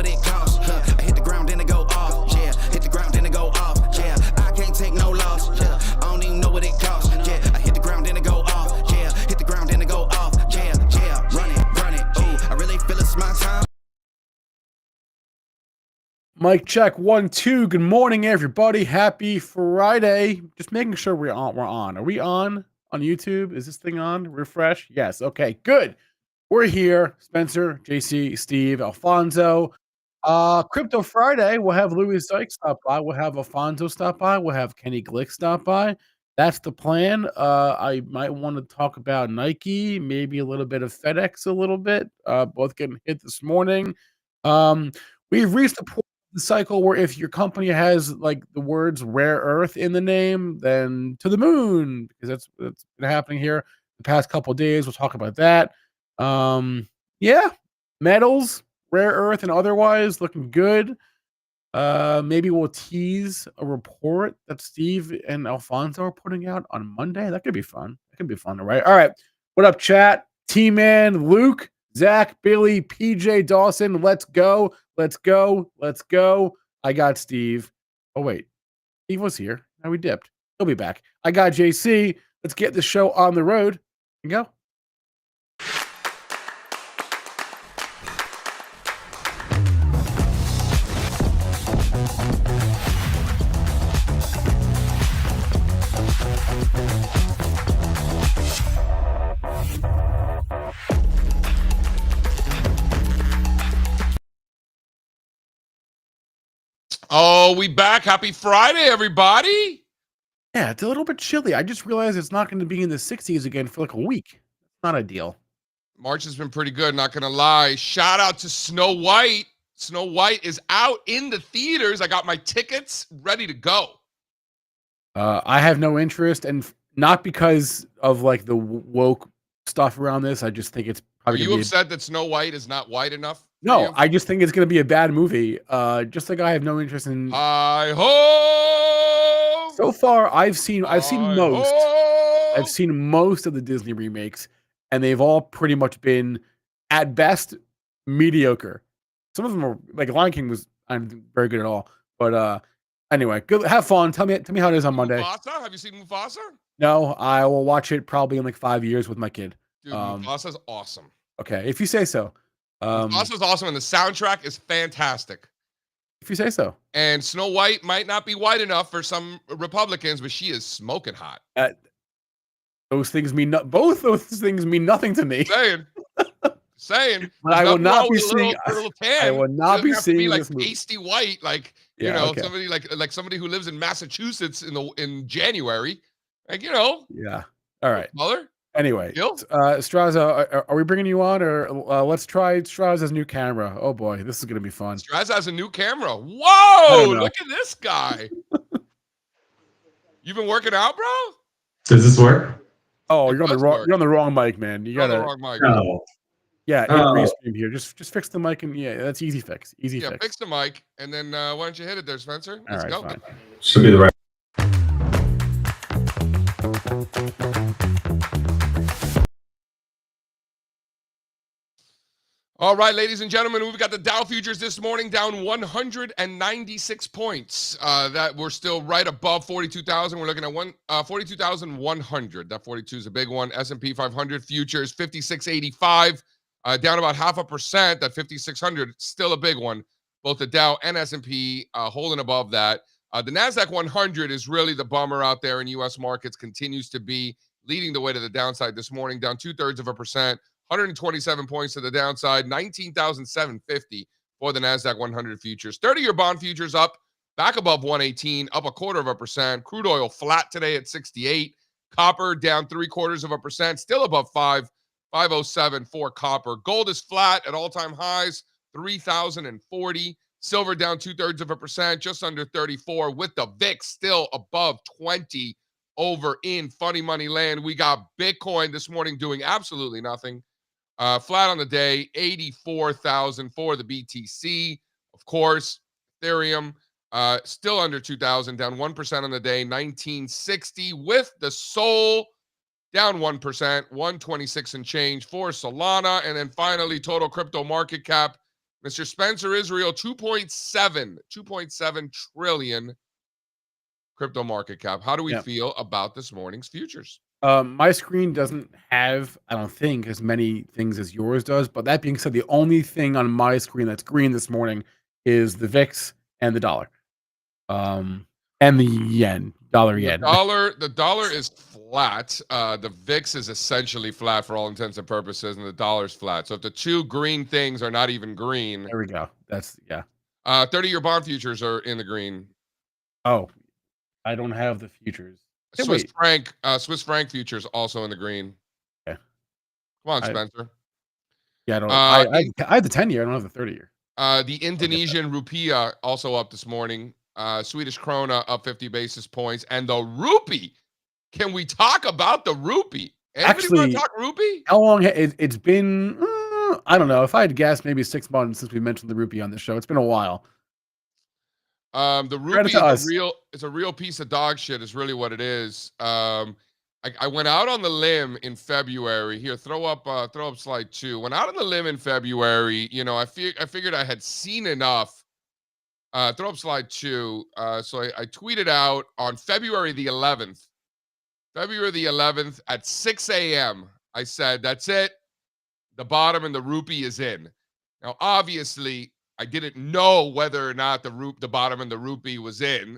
what it costs. I hit the ground and it go off. Yeah, hit the ground and it go off. Yeah, I can't take no loss. Yeah, I don't even know what it costs. Yeah, I hit the ground and it go off. Yeah, hit the ground and it go off. Yeah, run it. Ooh, I really feel it's my time. Mic check 1 2. Good morning, everybody. Happy Friday. Just making sure we're on. Are we on YouTube? Is this thing on? Refresh. Yes. Okay. Good. We're here. Spencer, JC, Steve, Alfonso. Crypto Friday. We'll have Louis Sykes stop by. We'll have Alfonso stop by. We'll have Kenny Glick stop by. That's the plan. I might want to talk about Nike, maybe a little bit of FedEx, a little bit. Both getting hit this morning. We've reached the point the cycle where if your company has like the words rare earth in the name, then to the moon, because that's been happening here the past couple of days. We'll talk about that. Yeah, metals, rare earth and otherwise looking good. Maybe we'll tease a report that Steve and Alfonso are putting out on Monday. That could be fun. Right? All right. What up, chat? T-Man, Luke, Zach, Billy, PJ, Dawson. Let's go. I got Steve. Oh, wait. Steve was here. Now we dipped. He'll be back. I got JC. Let's get the show on the road and go. Oh, we back. Happy Friday, everybody. Yeah, it's a little bit chilly. I just realized it's not going to be in the 60s again for like a week. Not ideal. March has been pretty good, not going to lie. Shout out to Snow White. Snow White is out in the theaters. I got my tickets ready to go. I have no interest, and not because of like the woke stuff around this. I just think it's probably. Are you upset that Snow White is not white enough? No, I just think it's going to be a bad movie. Just like I have no interest in. Hi ho! So far, I've seen most. I've seen most of the Disney remakes, and they've all pretty much been, at best, mediocre. Some of them are like Lion King was not very good at all. But anyway, good. Have fun. Tell me how it is on Monday. Mufasa? Have you seen Mufasa? No, I will watch it probably in like 5 years with my kid. Dude, Mufasa's awesome. Okay, if you say so. Mufasa's awesome, and the soundtrack is fantastic. If you say so. And Snow White might not be white enough for some Republicans, but she is smoking hot. Those things mean both those things mean nothing to me. Saying. But I will not be seeing. I will not be seeing like this movie. pasty white, like somebody like somebody who lives in Massachusetts in January, like Yeah. All right. Color. Anyway, Strazza, are we bringing you on, or let's try Strazza's new camera? Oh boy, this is gonna be fun. Strazza has a new camera. Whoa! Look at this guy. You've been working out, bro? Does this work? Oh, you're on the wrong mic, man. You gotta. On the wrong mic. No. Yeah, restream here. Just fix the mic, and that's easy fix. Fix the mic, and then why don't you hit it there, Spencer? Let's go. Fine. Should be the right. All right, ladies and gentlemen, we've got the Dow futures this morning down 196 points. That we're still right above 42,000. We're looking at 42,100. That 42 is a big one. S&P 500 futures 5685, down about 0.5%. That 5,600 still a big one. Both the Dow and S&P holding above that. The Nasdaq 100 is really the bummer out there in U.S. markets. Continues to be leading the way to the downside this morning, down 0.2%. 127 points to the downside, 19,750 for the Nasdaq 100 futures. 30-year bond futures up, back above 118, up 0.25%. Crude oil flat today at 68. Copper down 0.75%, still above 507 for copper. Gold is flat at all-time highs, 3,040. Silver down 0.2%, just under 34, with the VIX still above 20 over in funny money land. We got Bitcoin this morning doing absolutely nothing. Flat on the day, 84,000 for the BTC. Of course, Ethereum still under 2,000, down 1% on the day, 1960 with the Sol down 1%, 126 and change for Solana. And then finally, total crypto market cap Mr. Spencer Israel, 2.7 trillion crypto market cap. How do we feel about this morning's futures? My screen doesn't have, I don't think, as many things as yours does. But that being said, the only thing on my screen that's green this morning is the VIX and the dollar, and the yen, yen. The dollar is flat. The VIX is essentially flat for all intents and purposes, and the dollar's flat. So if the two green things are not even green, there we go. That's 30-year bond futures are in the green. Oh, I don't have the futures. Swiss franc futures also in the green. Okay. Come on, Spencer. Yeah, I don't. I have the 10-year. I don't have the 30-year. The Indonesian rupiah also up this morning. Swedish krona up 50 basis points, and the rupee. Can we talk about the rupee? Anybody want to talk rupee? How long it's been? I don't know. If I had guessed, maybe 6 months since we mentioned the rupee on the show. It's been a while. The rupee is a real piece of dog shit is really what it is. I went out on the limb in February. Here, throw up slide 2. Went out on the limb in February. You know, I figured I had seen enough. Throw up slide 2. So I tweeted out on February the 11th. February the 11th at 6 a.m. I said, that's it. The bottom and the rupee is in. Now, obviously, I didn't know whether or not the bottom and the rupee was in.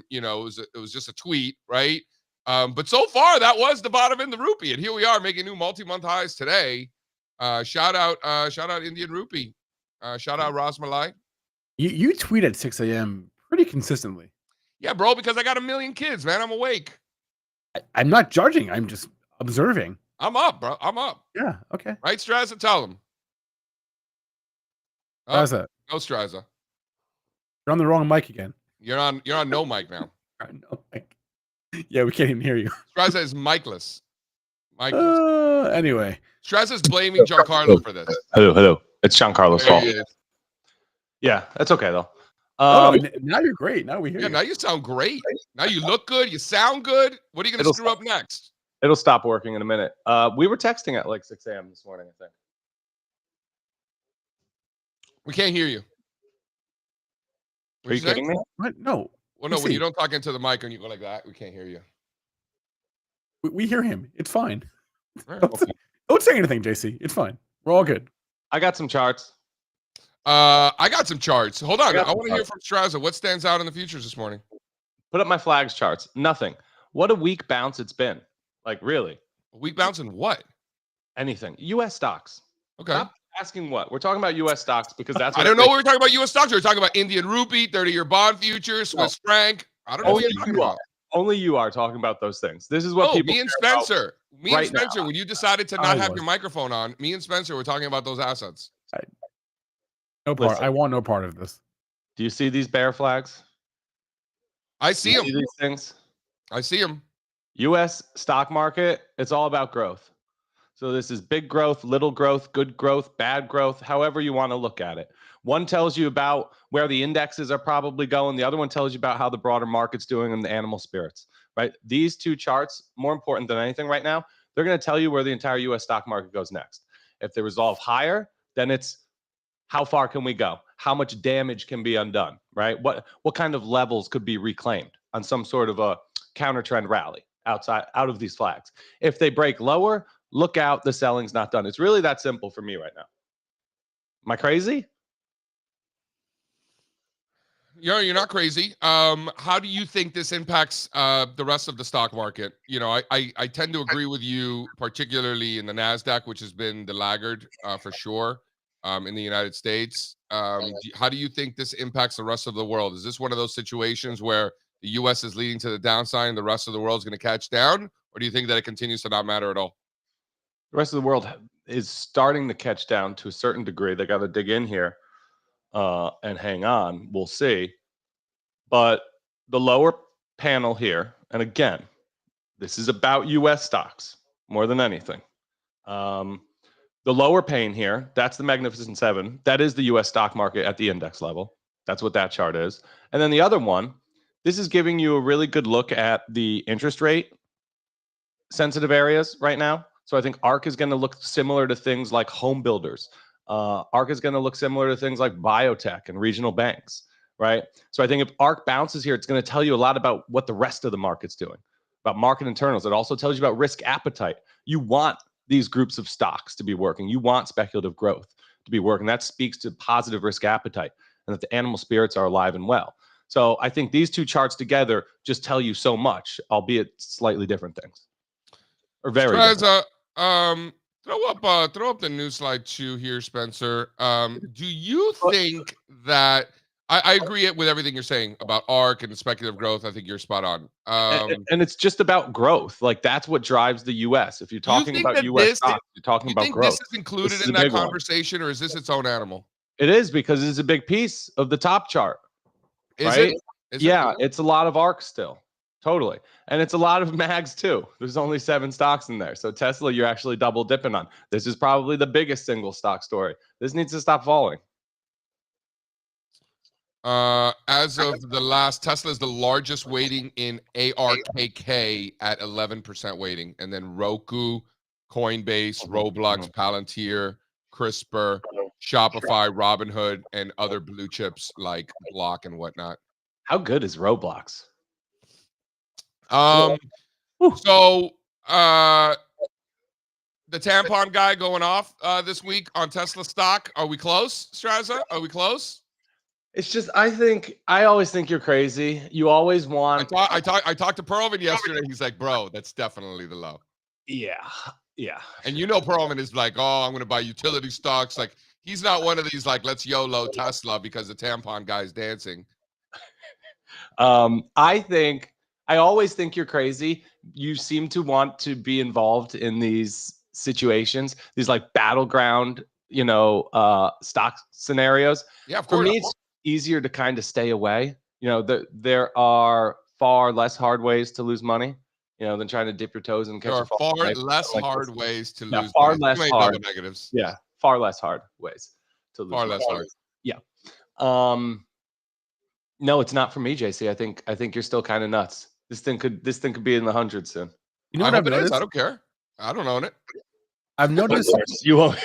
You know, it was just a tweet, right? But so far, that was the bottom and the rupee, and here we are making new multi-month highs today. Shout out Indian rupee. Shout out Ras Malai. You tweet at 6 a.m. pretty consistently. Yeah, bro, because I got 1 million kids, man. I'm awake. I'm not judging. I'm just observing. I'm up, bro. I'm up. Yeah. Okay. Right, Strazza? Tell them. Strazza. No, Strazza. You're on the wrong mic again. You're on no mic now. No mic. Yeah, we can't even hear you. Strazza is micless. Anyway. Strazza's blaming Giancarlo for this. Hello. It's Giancarlo's fault. Yeah, that's okay though. Now you're great. Now we hear you. Now you sound great. Now you look good. You sound good. What are you going to screw up next? It'll stop working in a minute. We were texting at like 6 a.m. this morning, I think. We can't hear you. Are you kidding me? What? No. Well, no, when you don't talk into the mic and you go like that, we can't hear you. We hear him. It's fine. Right. Don't say anything, JC. It's fine. We're all good. I got some charts. I got some charts. Hold on. I want to hear from Strazza. What stands out in the futures this morning? Put up my flags charts. Nothing. What a weak bounce it's been. Like, really. A weak bounce in what? Anything. U.S. stocks. Okay. Stop asking what. We're talking about U.S. stocks because that's what I don't know. We were talking about U.S. stocks. We were talking about Indian rupee, 30-year bond futures, Swiss franc. I don't know what you're talking about. Only you are talking about those things. This is what people. Me and Spencer. When you decided to not have your microphone on, me and Spencer were talking about those assets. No part. I want no part of this. Do you see these bear flags? I see them. These things. I see them. U.S. stock market. It's all about growth. So this is big growth, little growth, good growth, bad growth, however you want to look at it. One tells you about where the indexes are probably going. The other one tells you about how the broader market's doing and the animal spirits, right? These two charts, more important than anything right now, they're going to tell you where the entire U.S. stock market goes next. If they resolve higher, then it's how far can we go? How much damage can be undone, right? What kind of levels could be reclaimed on some sort of a counter trend rally out of these flags? If they break lower, look out, the selling's not done. It's really that simple for me right now. Am I crazy? You're not crazy. How do you think this impacts the rest of the stock market? You know, I tend to agree with you, particularly in the NASDAQ, which has been the laggard for sure in the United States. How do you think this impacts the rest of the world? Is this one of those situations where the U.S. is leading to the downside and the rest of the world is going to catch down? Or do you think that it continues to not matter at all? The rest of the world is starting to catch down to a certain degree. They got to dig in here and hang on. We'll see. But the lower panel here, and again, this is about U.S. stocks more than anything. The lower pane here, that's the Magnificent Seven. That is the U.S. stock market at the index level. That's what that chart is. And then the other one, this is giving you a really good look at the interest rate sensitive areas right now. So I think ARK is going to look similar to things like home builders, ARK is going to look similar to things like biotech and regional banks, right? So I think if ARK bounces here, it's going to tell you a lot about what the rest of the market's doing, about market internals. It also tells you about risk appetite. You want these groups of stocks to be working. You want speculative growth to be working. That speaks to positive risk appetite and that the animal spirits are alive and well. So I think these two charts together just tell you so much, albeit slightly different things. Or very different. Strazza, throw up the news slide 2 here, Spencer. Do you think that I agree with everything you're saying about ARK and speculative growth? I think you're spot on. And it's just about growth. Like that's what drives the U.S. If you're talking about U.S. stocks, you're talking about growth. This is included in that conversation, or is this its own animal? It is, because it's a big piece of the top chart. Is right? it? Yeah, it's a lot of ARK still. Totally. And it's a lot of mags too. There's only 7 stocks in there. So Tesla, you're actually double dipping on. This is probably the biggest single stock story. This needs to stop falling. As of the last, Tesla is the largest weighting in ARKK at 11% weighting. And then Roku, Coinbase, Roblox, Palantir, CRISPR, Shopify, Robinhood, and other blue chips like Block and whatnot. How good is Roblox? So the tampon guy going off this week on Tesla stock. Are we close, Strazza? Are we close? It's just, I always think you're crazy. You always want. I talked to Perlman yesterday. He's like, bro, that's definitely the low. Yeah. And you know, Perlman is like, oh, I'm going to buy utility stocks. Like, he's not one of these like, let's YOLO Tesla because the tampon guy's dancing. I always think you're crazy. You seem to want to be involved in these situations, these like battleground, stock scenarios. Yeah, of course. For me, it's easier to kind of stay away. There are far less hard ways to lose money, than trying to dip your toes and catch there a are fall. Far less hard ways to lose far money. less hard negatives. Yeah, far less hard ways to lose far money. less hard. Yeah. No, it's not for me, JC. I think you're still kind of nuts. This thing could be in the hundreds soon. You know I what I've hope it noticed? is. I don't care. I don't own it. I've noticed You won't.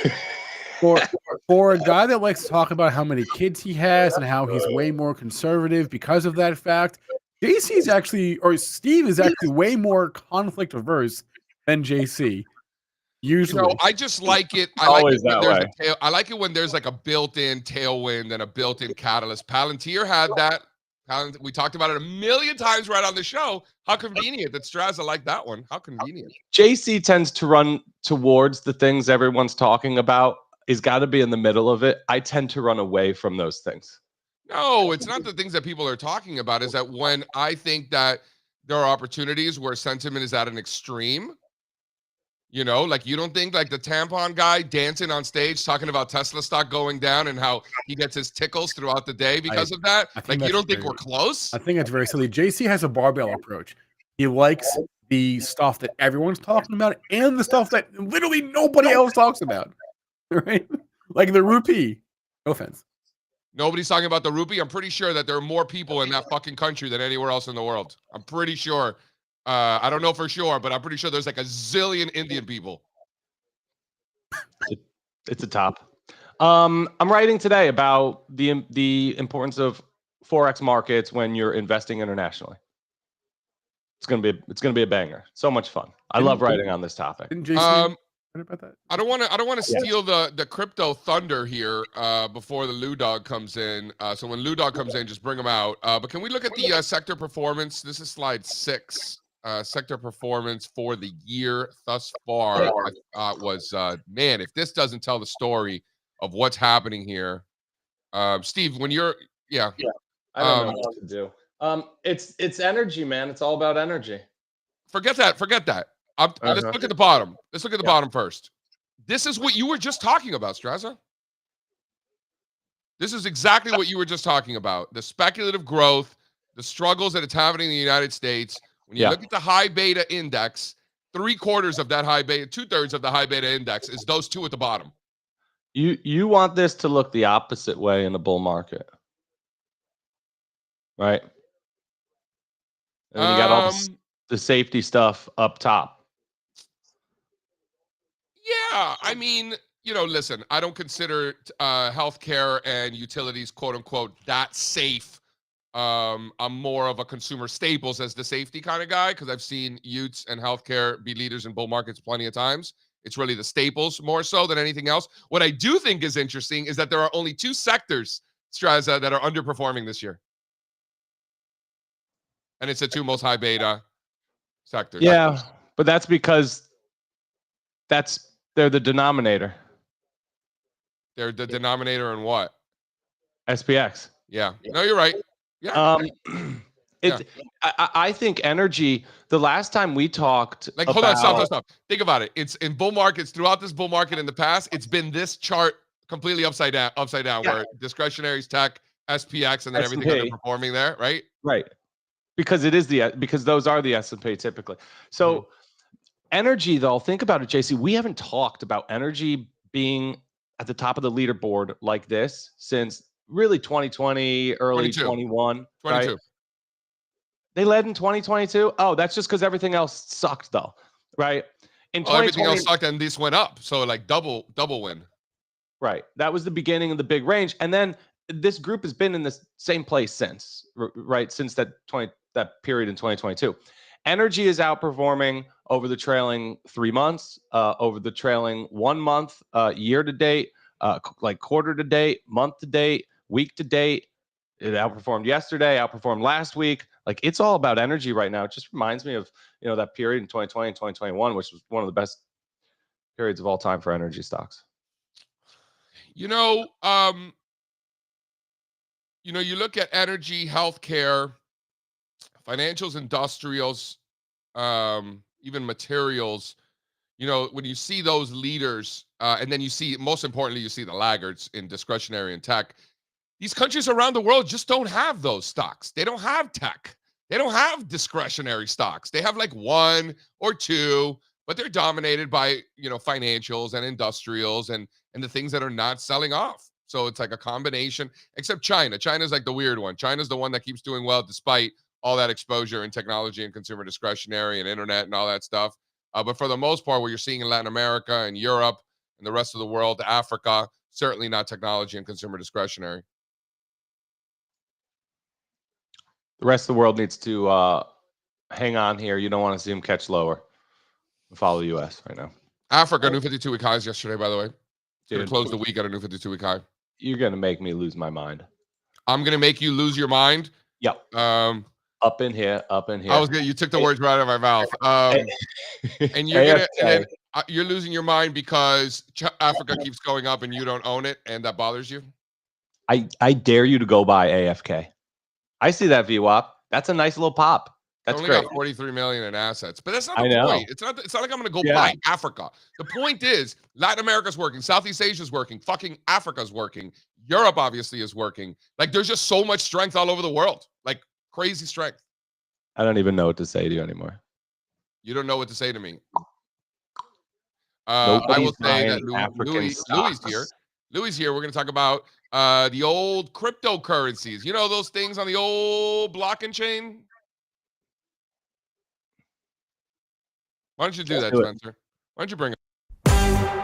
for a guy that likes to talk about how many kids he has and how he's way more conservative because of that fact, JC is actually, or Steve is actually way more conflict averse than JC. Usually, I just like it. I like it when there's like a built-in tailwind and a built-in catalyst. Palantir had that. We talked about it a million times right on the show. How convenient that Strazza liked that one. How convenient. JC tends to run towards the things everyone's talking about. He's got to be in the middle of it. I tend to run away from those things. No, it's not the things that people are talking about. Is that when I think that there are opportunities where sentiment is at an extreme. Like you don't think like the tampon guy dancing on stage talking about Tesla stock going down and how he gets his tickles throughout the day because of that. Like you don't think we're close? I think it's very silly. JC has a barbell approach. He likes the stuff that everyone's talking about and the stuff that literally nobody else talks about. Right? Like the rupee. No offense. Nobody's talking about the rupee. I'm pretty sure that there are more people in that fucking country than anywhere else in the world. I'm pretty sure. I don't know for sure, but I'm pretty sure there's like a zillion Indian people. It's a top. I'm writing today about the importance of Forex markets when you're investing internationally. It's gonna be a banger. So much fun. I love writing on this topic. Didn't JC about that? I don't want to steal the crypto thunder here before the Lou Dog comes in. So when Lou Dog comes in, just bring him out. But can we look at the sector performance? This is slide 6. Sector performance for the year thus far. I thought was man, if this doesn't tell the story of what's happening here, Steve, when you're I don't know what to do. It's energy, man. It's all about energy. Forget that. Let's look at the bottom. Let's look at the bottom first. This is what you were just talking about, Strazza. This is exactly what you were just talking about. The speculative growth, the struggles that it's happening in the United States. When you look at the high beta index, 3/4 of that high beta, 2/3 of the high beta index is those two at the bottom. You want this to look the opposite way in a bull market, right? And then you got all the safety stuff up top. Yeah, I mean, you know, listen, I don't consider healthcare and utilities, quote unquote, that safe. I'm more of a consumer staples as the safety kind of guy because I've seen Utes and healthcare be leaders in bull markets plenty of times. It's really the staples more so than anything else. What I do think is interesting is that there are only 2 sectors, Strazza, that are underperforming this year. And it's the 2 most high beta sectors. Yeah, but that's because they're the denominator. They're the denominator in what? SPX. Yeah. No, you're right. Yeah. I think energy. The last time we talked, like, hold on, stop. Think about it. It's in bull markets throughout this bull market in the past. It's been this chart completely upside down, where discretionaries, tech, SPX, and then S&P. everything underperforming there, right? Right. Because because those are the S&P typically. So energy, though, think about it, JC. We haven't talked about energy being at the top of the leaderboard like this since really 2020, early 21. 22. Right? They led in 2022. Oh, that's just because everything else sucked, though, right? In everything else sucked and this went up. So like double win. Right. That was the beginning of the big range. And then this group has been in the same place since, right? Since that period in 2022. Energy is outperforming over the trailing 3 months, over the trailing 1 month, year to date, like quarter to date, month to date, week to date. It outperformed yesterday, outperformed last week. Like, it's all about energy right now. It just reminds me of, that period in 2020 and 2021, which was one of the best periods of all time for energy stocks. You look at energy, healthcare, financials, industrials, even materials. When you see those leaders, and then you see, most importantly, you see the laggards in discretionary and tech. These countries around the world just don't have those stocks. They don't have tech. They don't have discretionary stocks. They have like 1 or 2, but they're dominated by, financials and industrials and the things that are not selling off. So it's like a combination, except China. China's like the weird one. China's the one that keeps doing well despite all that exposure in technology and consumer discretionary and internet and all that stuff. But for the most part, what you're seeing in Latin America and Europe and the rest of the world, Africa, certainly not technology and consumer discretionary. The rest of the world needs to hang on here. You don't want to see them catch lower. Follow the U.S. right now. Africa, new 52-week highs yesterday, by the way. Going to close the week at a new 52-week high. You're going to make me lose my mind. I'm going to make you lose your mind? Yep. Up in here. I was good. You took the words right out of my mouth. And you're losing your mind because Africa keeps going up and you don't own it, and that bothers you? I dare you to go buy AFK. I see that VWAP. That's a nice little pop. That's only great. Got 43 million in assets, but that's not the point. It's not like I'm going to go buy Africa. The point is Latin America's working, Southeast Asia's working, fucking Africa's working, Europe obviously is working. Like, there's just so much strength all over the world, like crazy strength. I don't even know what to say to you anymore. You don't know what to say to me. I will say that Louis here. Louis here. We're going to talk about the old cryptocurrencies. You know those things on the old blockchain chain? Why don't you do that, Spencer? Why don't you bring it? Got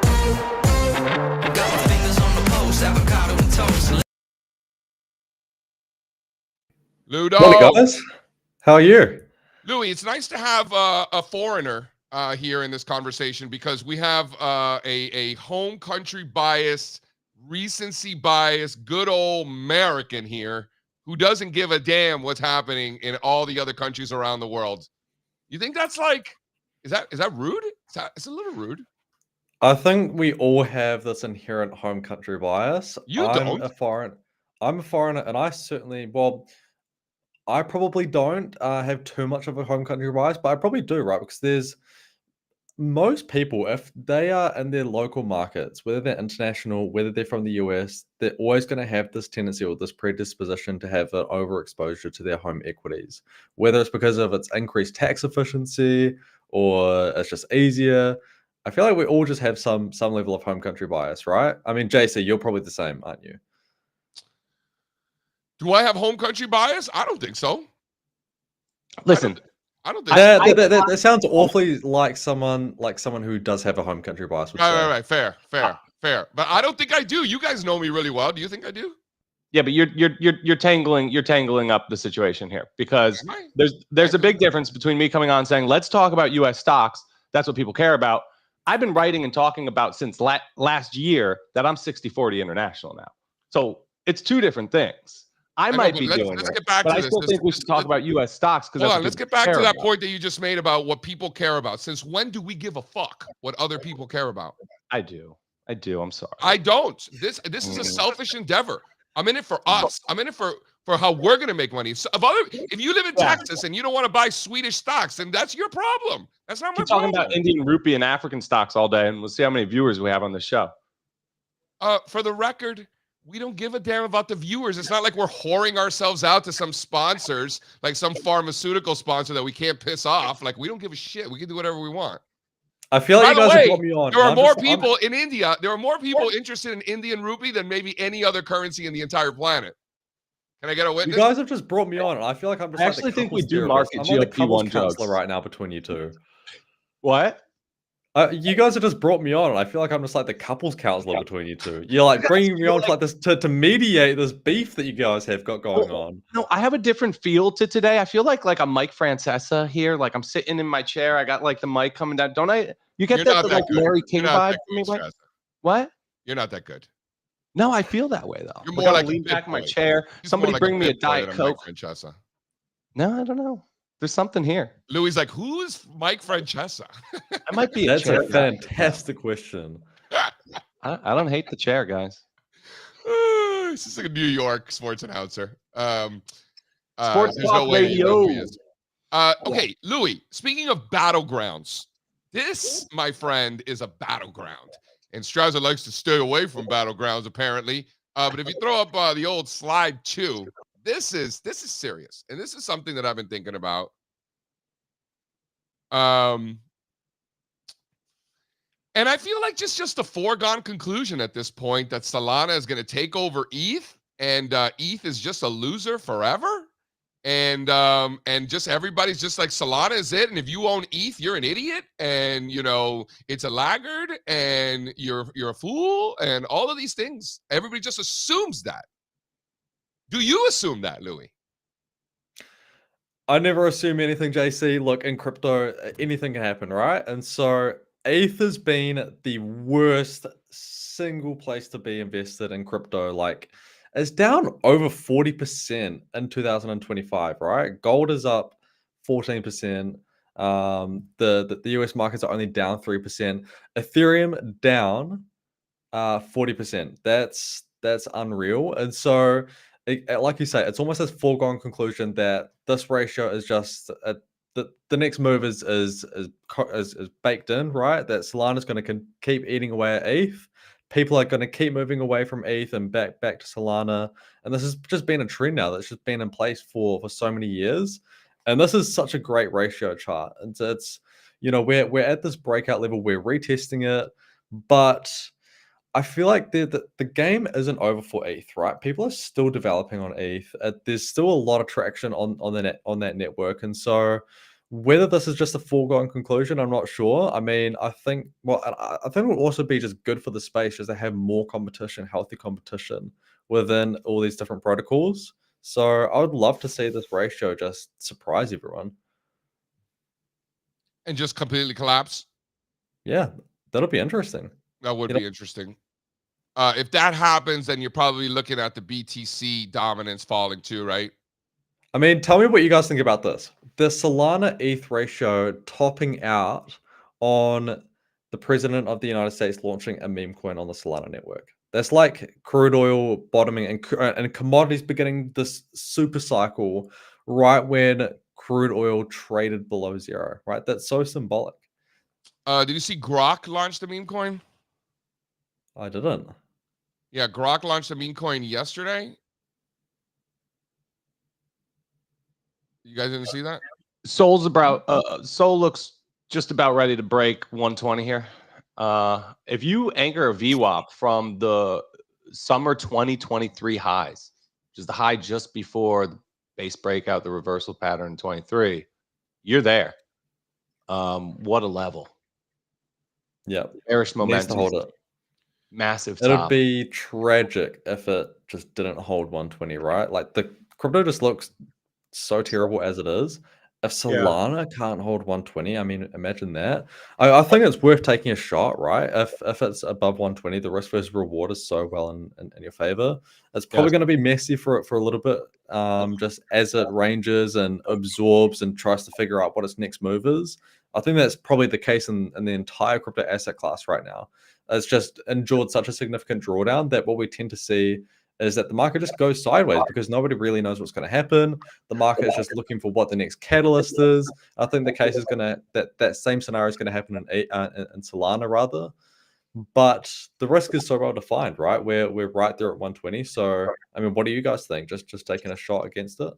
my fingers on the pulse, avocado and toast. Ludo. Morning, guys. How are you? Louis, it's nice to have a foreigner here in this conversation because we have a home country bias, recency bias, good old American here who doesn't give a damn what's happening in all the other countries around the world. You think that's like... Is that rude? It's a little rude. I think we all have this inherent home country bias. I'm a foreigner, and I certainly, I probably don't have too much of a home country bias, but I probably do, right? Because there's most people, if they are in their local markets, whether they're international, whether they're from the US, they're always going to have this tendency or this predisposition to have an overexposure to their home equities, whether it's because of its increased tax efficiency or it's just easier. I feel like we all just have some level of home country bias, right? I mean, JC, you're probably the same, aren't you? Do I have home country bias? I don't think so. Listen, I don't think that sounds awfully like someone who does have a home country bias would say. Right. Fair. But I don't think I do. You guys know me really well. Do you think I do? Yeah, but you're tangling up the situation here, because there's a big difference between me coming on saying let's talk about U.S. stocks. That's what people care about. I've been writing and talking about since last year that I'm 60-40 international now. So it's two different things. I might be doing it, but I still think we should talk about U.S. stocks, because hold on. Let's get back to that point that you just made about what people care about. Since when do we give a fuck what other people care about? I do. I'm sorry. I don't. This is a selfish endeavor. I'm in it for us. I'm in it for how we're gonna make money. So if you live in Texas and you don't want to buy Swedish stocks, then that's your problem. That's not my problem. Talking about Indian rupee and African stocks all day, and we'll see how many viewers we have on the show. For the record, we don't give a damn about the viewers. It's not like we're whoring ourselves out to some sponsors, like some pharmaceutical sponsor that we can't piss off. Like, we don't give a shit. We can do whatever we want. I feel like you guys have brought me on. There are more people in India. There are more people interested in Indian rupee than maybe any other currency in the entire planet. Can I get a witness? You guys have just brought me on. I feel like I'm just. I actually think we do market GLP-1 drugs right now between you two. What? You guys have just brought me on. I feel like I'm just like the couples counselor between you two. You're like bringing me on to like this to mediate this beef that you guys have got going on. No, I have a different feel to today. I feel like I'm Mike Francesa here. Like I'm sitting in my chair. I got like the mic coming down. Don't I? You get that like Larry King vibe from me? Like, what? You're not that good. No, I feel that way though. You're more like lean back in my chair. Somebody bring me a Diet Coke. No, I don't know. There's something here. Louis like, who's Mike Francesa? I might be. That's a fantastic question. I don't hate the chair, guys. This is like a New York sports announcer. Sports Talk Radio. Okay, Louis. Speaking of battlegrounds, this, my friend, is a battleground, and Strazza likes to stay away from battlegrounds apparently. But if you throw up the old slide 2. This is serious, and this is something that I've been thinking about. And I feel like just a foregone conclusion at this point that Solana is going to take over ETH, and ETH is just a loser forever, and just everybody's just like Solana is it, and if you own ETH, you're an idiot, and you know it's a laggard, and you're a fool, and all of these things. Everybody just assumes that. Do you assume that, Louis? I never assume anything, JC. Look, in crypto, anything can happen, right? And so ETH has been the worst single place to be invested in crypto. Like, it's down over 40% in 2025, right? Gold is up 14%. The US markets are only down 3%. Ethereum down 40%. That's unreal. And so, like you say, it's almost a foregone conclusion that this ratio is just the next move is baked in, right? That Solana is going to keep eating away at ETH. People are going to keep moving away from ETH and back to Solana, and this has just been a trend now that's just been in place for so many years. And this is such a great ratio chart, and it's we're at this breakout level, we're retesting it, but I feel like the game isn't over for ETH, right? People are still developing on ETH. There's still a lot of traction on that network, and so whether this is just a foregone conclusion, I'm not sure. I mean, I think it will also be just good for the space as they have more competition, healthy competition within all these different protocols. So I would love to see this ratio just surprise everyone and just completely collapse. Yeah, that'll be interesting. That would be interesting. If that happens, then you're probably looking at the BTC dominance falling too, right? I mean, tell me what you guys think about this. The Solana ETH ratio topping out on the president of the United States launching a meme coin on the Solana network. That's like crude oil bottoming and commodities beginning this super cycle right when crude oil traded below zero, right? That's so symbolic. Did you see Grok launched a meme coin? I didn't. Yeah, Grok launched a meme coin yesterday. You guys didn't see that? Sol looks just about ready to break 120 here. If you anchor a VWAP from the summer 2023 highs, which is the high just before the base breakout, the reversal pattern in 23, you're there. What a level. Yeah. Bearish momentum. Needs to hold it. Massive It'd top. be tragic if it just didn't hold 120, right? Like the crypto just looks so terrible as it is. If Solana can't hold 120, I mean, imagine that. I think it's worth taking a shot, right? If it's above 120, the risk versus reward is so well in your favor. It's probably going to be messy for a little bit, just as it ranges and absorbs and tries to figure out what its next move is. I think that's probably the case in the entire crypto asset class right now. It's just endured such a significant drawdown that what we tend to see is that the market just goes sideways because nobody really knows what's going to happen. The market is just looking for what the next catalyst is. I think the case is going to that same scenario is going to happen in Solana rather, but the risk is so well defined, right? We're right there at 120. So I mean, what do you guys think? Just taking a shot against it?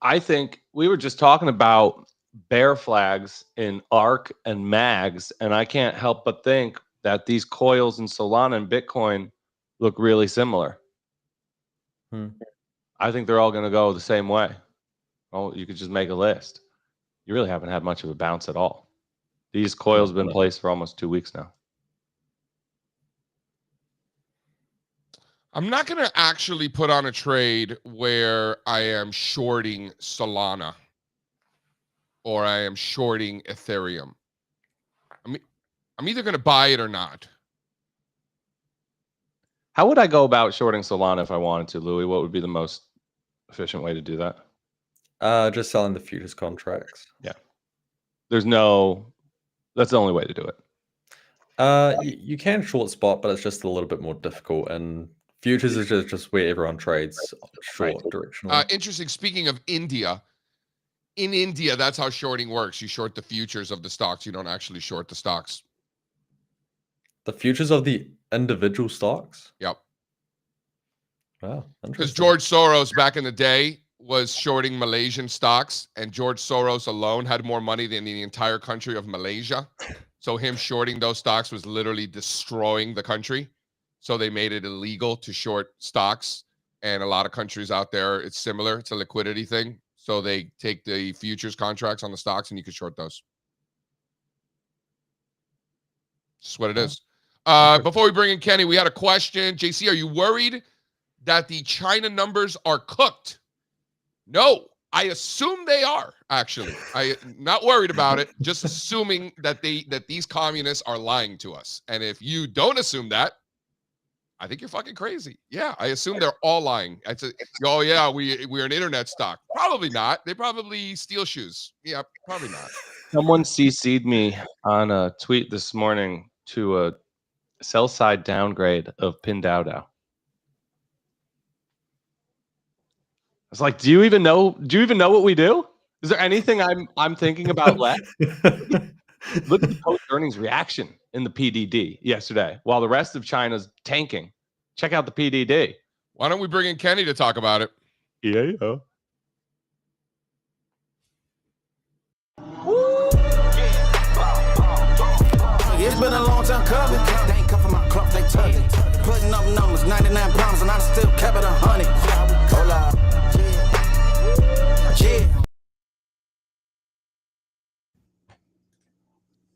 I think we were just talking about bear flags in ARK and MAGs, and I can't help but think that these coils in Solana and Bitcoin look really similar. I think they're all going to go the same way. Oh, you could just make a list. You really haven't had much of a bounce at all. These coils have been in place for almost 2 weeks now. I'm not going to actually put on a trade where I am shorting Solana or I am shorting Ethereum. I'm either going to buy it or not. How would I go about shorting Solana if I wanted to, Louis? What would be the most efficient way to do that? Just selling the futures contracts. Yeah. That's the only way to do it. You can short spot, but it's just a little bit more difficult. And futures is just where everyone trades short directionally. Interesting. Speaking of India, in India, that's how shorting works. You short the futures of the stocks. You don't actually short the stocks. The futures of the individual stocks? Yep. Wow. Because George Soros back in the day was shorting Malaysian stocks, and George Soros alone had more money than the entire country of Malaysia. So him shorting those stocks was literally destroying the country. So they made it illegal to short stocks. And a lot of countries out there, it's similar. It's a liquidity thing. So they take the futures contracts on the stocks and you can short those. That's what it is. Before we bring in Kenny, we had a question. JC, are you worried that the China numbers are cooked? No, I assume they are, actually. I'm not worried about it, just assuming that these communists are lying to us. And if you don't assume that, I think you're fucking crazy. Yeah, I assume they're all lying. I say, oh yeah, we're an internet stock. Probably not. They probably steal shoes. Yeah, probably not. Someone CC'd me on a tweet this morning to a sell side downgrade of Pinduoduo. I was like, do you even know what we do? Is there anything I'm thinking about left? Look at the post earnings reaction in the PDD yesterday while the rest of China's tanking. Check out the PDD. Why don't we bring in Kenny to talk about it? Yeah. It's been a long time coming. They ain't come from my club, they tuck it. Putting up numbers, 99 pounds, and I still kept it 100. Hola. Yeah.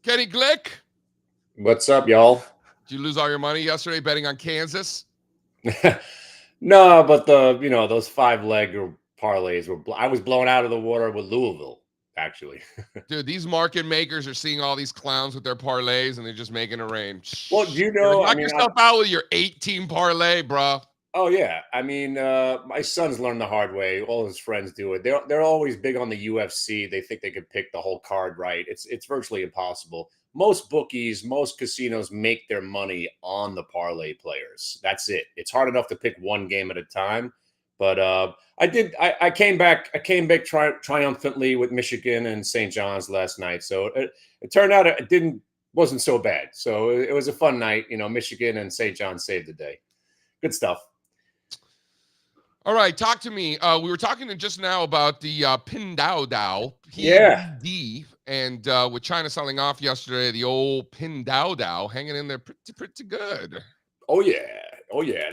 Kenny Glick. What's up, y'all? Did you lose all your money yesterday betting on Kansas? No, but those 5-leg parlays were. I was blown out of the water with Louisville, actually. Dude, these market makers are seeing all these clowns with their parlays, and they're just making it rain. Well, knock yourself out with your 8-team parlay, bro. Oh yeah, I mean, my son's learned the hard way. All his friends do it. They're always big on the UFC. They think they could pick the whole card right. It's virtually impossible. Most bookies, most casinos make their money on the parlay players. That's it. It's hard enough to pick one game at a time. But I came back triumphantly with Michigan and St. John's last night. So it turned out wasn't so bad. So it was a fun night. Michigan and St. John's saved the day. Good stuff. All right, talk to me. We were talking just now about the Pinduoduo, PDD, and with China selling off yesterday, the old Pinduoduo hanging in there pretty good. Oh yeah.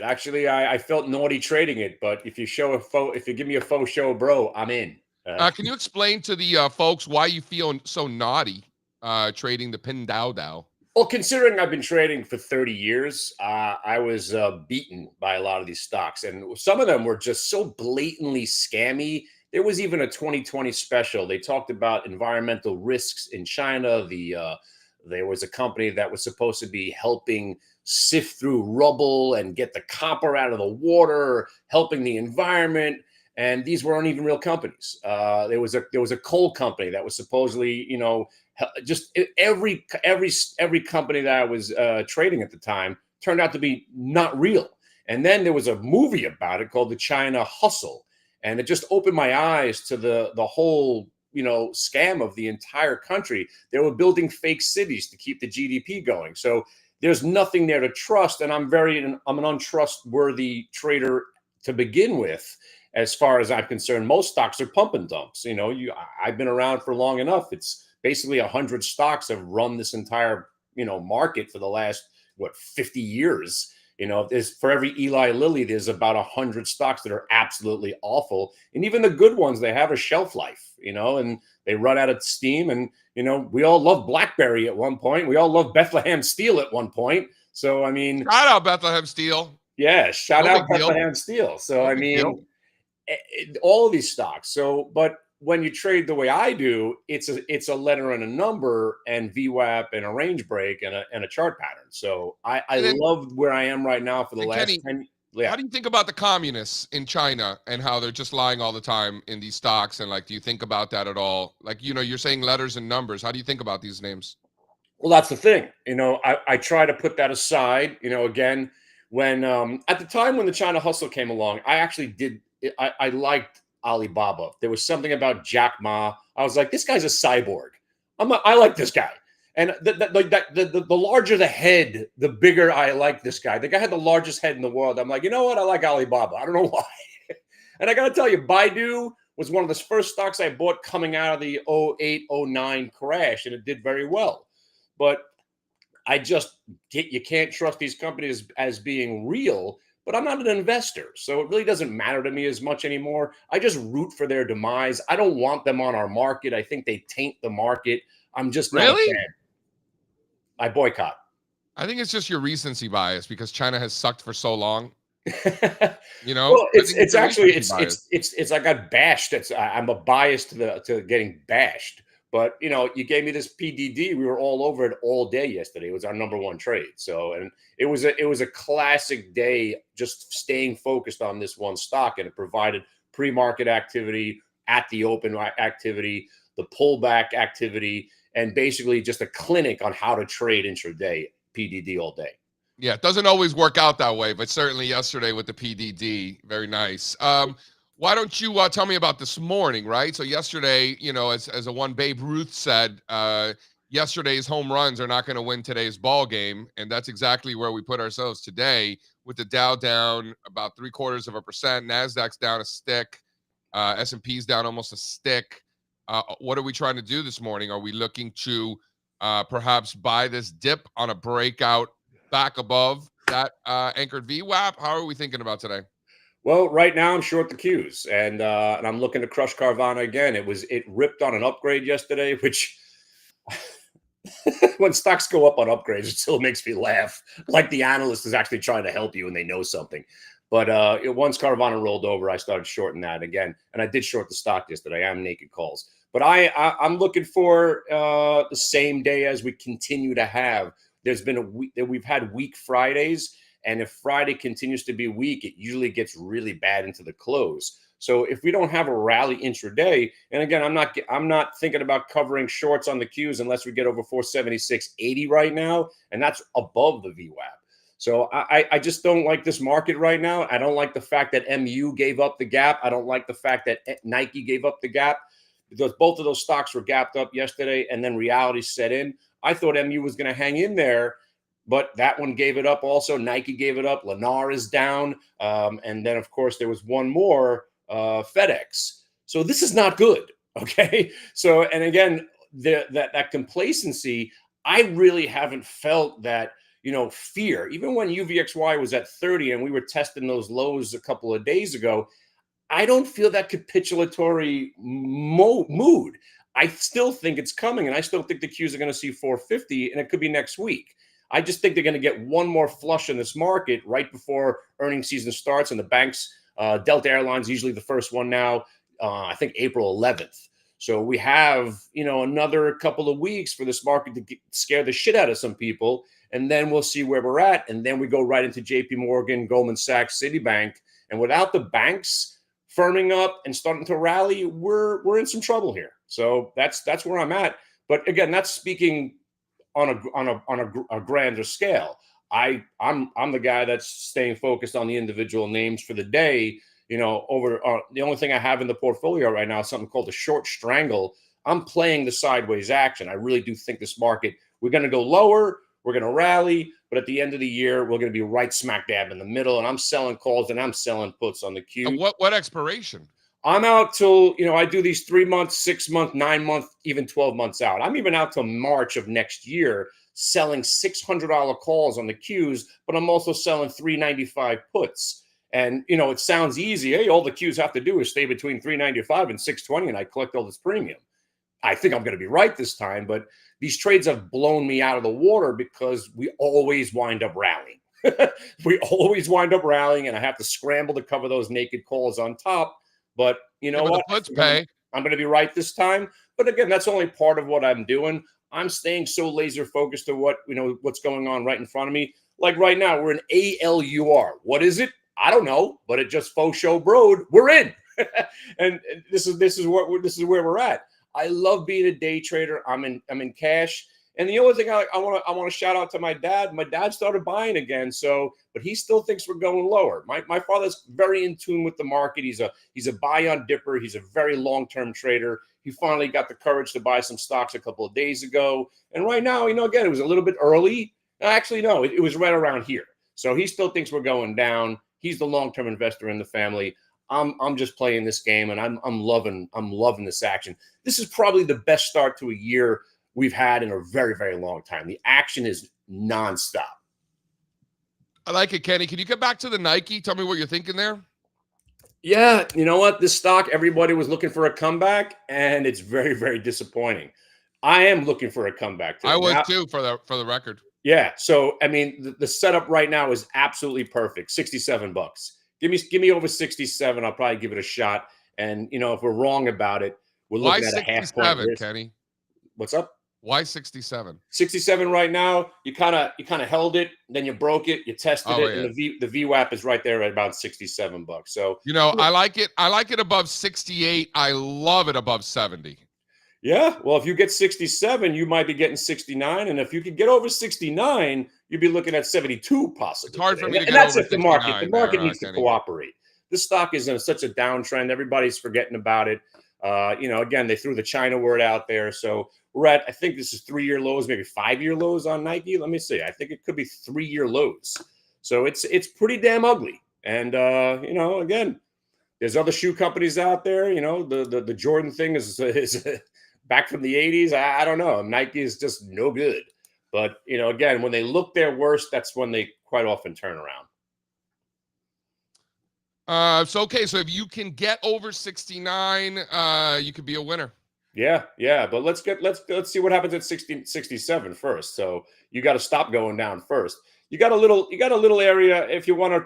Actually, I felt naughty trading it, but if you give me a faux show, bro, I'm in. Can you explain to the folks why you feel so naughty trading the Pin Dow? Well, considering I've been trading for 30 years, I was beaten by a lot of these stocks. And some of them were just so blatantly scammy. There was even a 2020 special. They talked about environmental risks in China. There was a company that was supposed to be helping sift through rubble and get the copper out of the water, helping the environment. And these weren't even real companies. There was a coal company that was supposedly, just every company that I was trading at the time turned out to be not real. And then there was a movie about it called The China Hustle, and it just opened my eyes to the whole scam of the entire country. They were building fake cities to keep the GDP going. So there's nothing there to trust, and I'm an untrustworthy trader to begin with. As far as I'm concerned, most stocks are pump and dumps. I've been around for long enough. It's basically 100 stocks have run this entire, market for the last, 50 years. For every Eli Lilly, there's about 100 stocks that are absolutely awful. And even the good ones, they have a shelf life, and they run out of steam. And, we all loved BlackBerry at one point. We all loved Bethlehem Steel at one point. So, I mean. Shout out Bethlehem Steel. Yeah, shout out Bethlehem Steel. So, I mean. All of these stocks. So, but when you trade the way I do, it's a letter and a number and VWAP and a range break and a chart pattern. So I love where I am right now for the last Kenny, 10. Yeah. How do you think about the communists in China and how they're just lying all the time in these stocks? And do you think about that at all? You're saying letters and numbers. How do you think about these names? Well, that's the thing. I try to put that aside. Again, when at the time when the China Hustle came along, I actually did. I liked Alibaba. There was something about Jack Ma. I was like, this guy's a cyborg. I like this guy. And the larger the head, the bigger I like this guy. The guy had the largest head in the world. I'm like, you know what? I like Alibaba. I don't know why. And I got to tell you, Baidu was one of the first stocks I bought coming out of the 08, 09 crash, and it did very well. But you can't trust these companies as being real. But I'm not an investor, so it really doesn't matter to me as much anymore. I just root for their demise. I don't want them on our market. I think they taint the market. I'm just not a fan. I boycott. I think it's just your recency bias because China has sucked for so long. Well, it's I got bashed. I'm a bias to getting bashed. But, you gave me this PDD. We were all over it all day yesterday. It was our number one trade. So, and it was a classic day just staying focused on this one stock. And it provided pre-market activity, at the open activity, the pullback activity, and basically just a clinic on how to trade intraday, PDD all day. Yeah, it doesn't always work out that way, but certainly yesterday with the PDD, very nice. Why don't you tell me about this morning, right? So yesterday, as a one Babe Ruth said, yesterday's home runs are not going to win today's ball game, and that's exactly where we put ourselves today, with the Dow down about 0.75%, Nasdaq's down a stick, S&P's down almost a stick. What are we trying to do this morning? Are we looking to perhaps buy this dip on a breakout back above that anchored VWAP? How are we thinking about today? Well, right now I'm short the Qs, and I'm looking to crush Carvana again. It ripped on an upgrade yesterday, which when stocks go up on upgrades, it still makes me laugh. Like the analyst is actually trying to help you and they know something. But once Carvana rolled over, I started shorting that again, and I did short the stock yesterday. I'm naked calls, but I'm looking for the same day as we continue to have. There's been a week that we've had weak Fridays. And if Friday continues to be weak, it usually gets really bad into the close. So if we don't have a rally intraday, and again, I'm not thinking about covering shorts on the Qs unless we get over 476.80 right now, and that's above the VWAP. So I just don't like this market right now. I don't like the fact that MU gave up the gap. I don't like the fact that Nike gave up the gap, because both of those stocks were gapped up yesterday, and then reality set in. I thought MU was going to hang in there, but that one gave it up also. Nike gave it up. Lennar is down. And then, of course, there was one more, FedEx. So this is not good, okay? So, and again, that complacency, I really haven't felt that, fear. Even when UVXY was at 30 and we were testing those lows a couple of days ago, I don't feel that capitulatory mood. I still think it's coming, and I still think the Qs are going to see 450, and it could be next week. I just think they're going to get one more flush in this market right before earnings season starts, and the banks, Delta Airlines, usually the first one now, I think April 11th. So we have, another couple of weeks for this market to scare the shit out of some people, and then we'll see where we're at, and then we go right into JP Morgan, Goldman Sachs, Citibank, and without the banks firming up and starting to rally, we're in some trouble here. So that's where I'm at. But again, that's speaking on a grander scale. I'm the guy that's staying focused on the individual names for the day. Over the only thing I have in the portfolio right now is something called a short strangle. I'm playing the sideways action. I really do think this market, we're going to go lower, we're going to rally, but at the end of the year, we're going to be right smack dab in the middle. And I'm selling calls and I'm selling puts on the Q. And what expiration? I'm out till, I do these 3 months, 6 months, 9 months, even 12 months out. I'm even out till March of next year selling $600 calls on the Qs, but I'm also selling $395 puts. And, it sounds easy. Hey, all the Qs have to do is stay between $395 and $620, and I collect all this premium. I think I'm going to be right this time, but these trades have blown me out of the water because we always wind up rallying. We always wind up rallying, and I have to scramble to cover those naked calls on top. But you know what? Let's pay. I'm going to be right this time. But again, that's only part of what I'm doing. I'm staying so laser focused to what's going on right in front of me. Like right now, we're in ALUR. What is it? I don't know, but it just faux show broed. We're in, and this is where we're at. I love being a day trader. I'm in cash. And the only thing I want to shout out to my dad. My dad started buying again, but he still thinks we're going lower. My father's very in tune with the market. He's a buy on dipper. He's a very long-term trader. He finally got the courage to buy some stocks a couple of days ago. And right now, again, it was a little bit early. Actually, no, it was right around here. So he still thinks we're going down. He's the long-term investor in the family. I'm just playing this game, and I'm loving this action. This is probably the best start to a year we've had in a very, very long time. The action is nonstop. I like it, Kenny. Can you get back to the Nike? Tell me what you're thinking there. Yeah, you know what? This stock, everybody was looking for a comeback, and it's very, very disappointing. I am looking for a comeback today. I was too, for the record. Yeah. So I mean, the setup right now is absolutely perfect. $67. Give me over 67. I'll probably give it a shot. And if we're wrong about it, we're looking at a half point risk. Kenny? What's up? Why 67? 67 right now. You kind of held it, then you broke it, you tested it, and the VWAP is right there at about $67. So I like it. I like it above 68. I love it above 70. Yeah, well, if you get 67, you might be getting 69, and if you could get over 69, you'd be looking at 72 possibly. It's hard for me to get and that's over if the market needs to cooperate. The stock is in such a downtrend. Everybody's forgetting about it. Again, they threw the China word out there. So we're at, I think this is 3-year lows, maybe 5-year lows on Nike. Let me see. I think it could be 3-year lows. So it's pretty damn ugly. And, again, there's other shoe companies out there. The Jordan thing is back from the 80s. I don't know. Nike is just no good. But, again, when they look their worst, that's when they quite often turn around. So if you can get over 69, you could be a winner. Yeah. But let's see what happens at 67 first. So you got to stop going down first. You got a little area if you want to,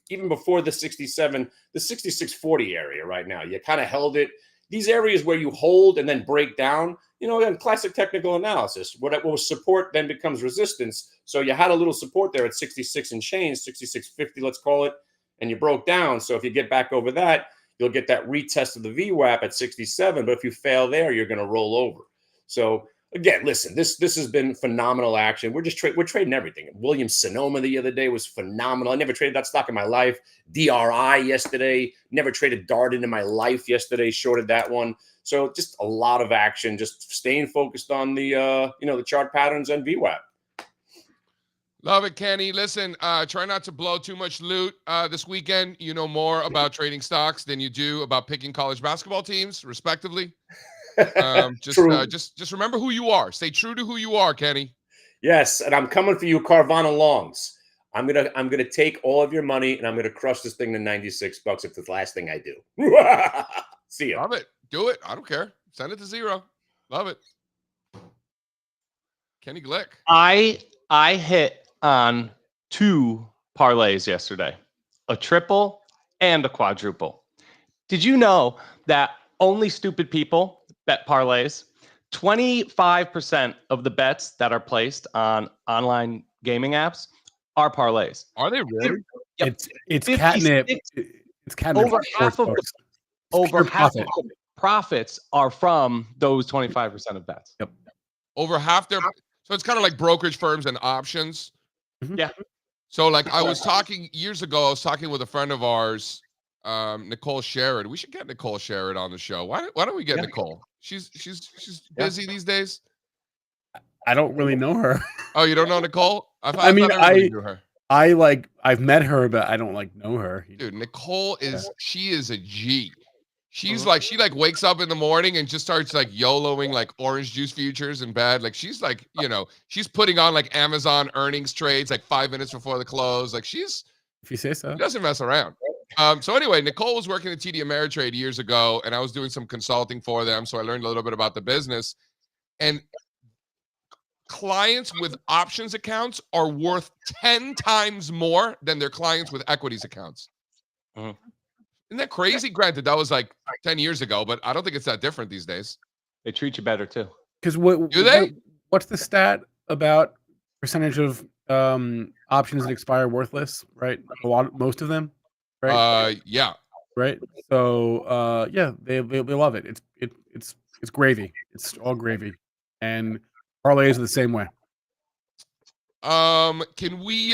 even before the 67, the 6640 area right now. You kind of held it. These areas where you hold and then break down, again, classic technical analysis. What was support then becomes resistance. So you had a little support there at 66 and change, 6650, let's call it, and you broke down. So if you get back over that, you'll get that retest of the VWAP at 67. But if you fail there, you're going to roll over. So again, listen, this has been phenomenal action. We're trading everything. Williams-Sonoma the other day was phenomenal. I never traded that stock in my life. DRI yesterday, never traded Darden in my life yesterday, shorted that one. So just a lot of action, just staying focused on the the chart patterns and VWAP. Love it, Kenny. Listen, try not to blow too much loot this weekend. You know more about trading stocks than you do about picking college basketball teams, respectively. Just remember who you are. Stay true to who you are, Kenny. Yes, and I'm coming for you, Carvana Longs. I'm gonna take all of your money and I'm gonna crush this thing to $96 if it's the last thing I do. See ya. Love it. Do it. I don't care. Send it to 0. Love it. Kenny Glick. I hit on 2 parlays yesterday, a triple and a quadruple. Did you know that only stupid people bet parlays? 25% of the bets that are placed on online gaming apps are parlays. Are they really? Yep. It's catnip. 56 It's catnip. Over half of pure profit. the profits are from those 25% of bets. Yep. Over half their. So it's kind of like brokerage firms and options. Yeah. So like I was talking years ago, I was talking with a friend of ours, Nicole Sherrod. We should get Nicole Sherrod on the show. Why don't we get Nicole? She's busy these days. I don't really know her. Oh, you don't know Nicole? I mean, knew her. I've met her, but I don't know her. Dude, Nicole she is a G. She's like, she like wakes up in the morning and just starts like YOLOing like orange juice futures in bed. Like she's like, she's putting on like Amazon earnings trades like 5 minutes before the close. Like if you say so. She doesn't mess around. So anyway, Nicole was working at TD Ameritrade years ago, and I was doing some consulting for them. So I learned a little bit about the business. And clients with options accounts are worth 10 times more than their clients with equities accounts. Isn't that crazy? Granted, that was like 10 years ago, but I don't think it's that different these days. They treat you better too. Because they? What's the stat about percentage of options that expire worthless? Right, most of them. Right. Yeah. Right. So they love it. It's gravy. It's all gravy, and parlays are the same way. Can we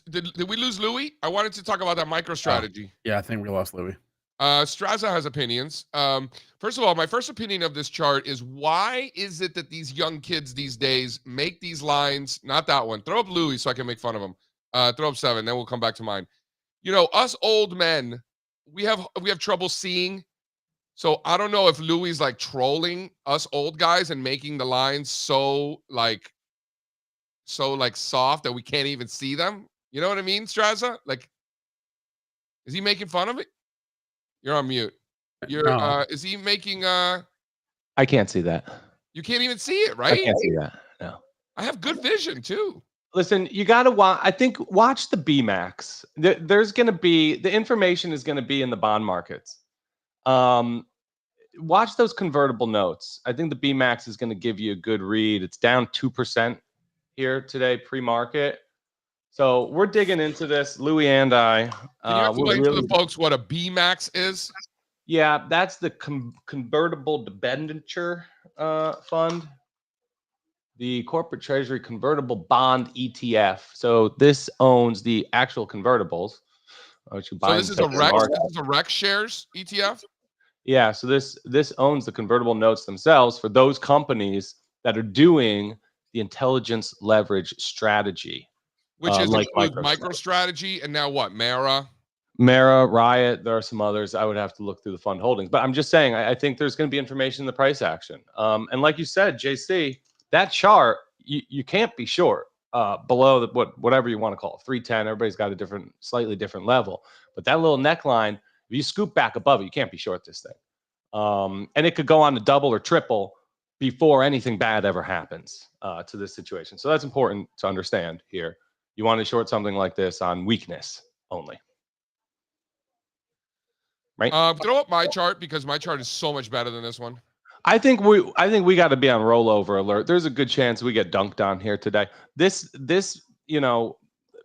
did we lose Louis? I wanted to talk about that MicroStrategy. Yeah, I think we lost Louis. Strazza has opinions. First of all, my first opinion of this chart is, why is it that these young kids these days make these lines? Not that one. Throw up Louis so I can make fun of him. Throw up 7, then we'll come back to mine. Us old men, we have trouble seeing. So I don't know if Louis is like trolling us old guys and making the lines so soft that we can't even see them. You know what I mean, Strazza? Like, is he making fun of it? You're on mute. Is he making I can't see that. You can't even see it, right? I can't see that. No. I have good vision too. Listen, you got to watch. I think watch the BMAX. There's going to be, the information is going to be in the bond markets. Watch those convertible notes. I think the BMAX is going to give you a good read. It's down 2% here today, pre-market. So we're digging into this, Louis and I. Can you explain to the folks what a BMAX is? Yeah, that's the convertible debenture fund. The corporate treasury convertible bond ETF. So this owns the actual convertibles. Which you buy. So this is a Rex. This is a Rex shares ETF. Yeah. So this owns the convertible notes themselves for those companies that are doing the intelligence leverage strategy, which is like MicroStrategy and now what? Mara, Riot. There are some others. I would have to look through the fund holdings, but I'm just saying I think there's going to be information in the price action. And like you said, JC. That chart, you can't be short below whatever you want to call it, 310. Everybody's got a slightly different level. But that little neckline, if you scoop back above it, you can't be short this thing. And it could go on to double or triple before anything bad ever happens to this situation. So that's important to understand here. You want to short something like this on weakness only. Right? Throw up my chart, because my chart is so much better than this one. I think we got to be on rollover alert. There's a good chance we get dunked on here today. This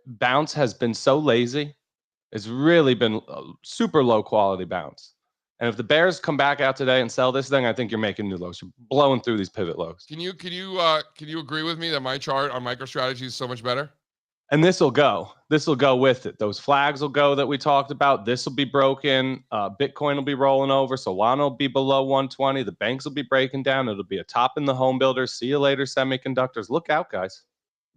bounce has been so lazy. It's really been a super low quality bounce. And if the bears come back out today and sell this thing, I think you're making new lows. You're blowing through these pivot lows. Can you agree with me that my chart on MicroStrategy is so much better? And this will go with it. Those flags will go that we talked about. This will be broken. Bitcoin will be rolling over. Solana will be below 120. The banks will be breaking down. It'll be a top in the home builders. See you later, semiconductors. Look out, guys.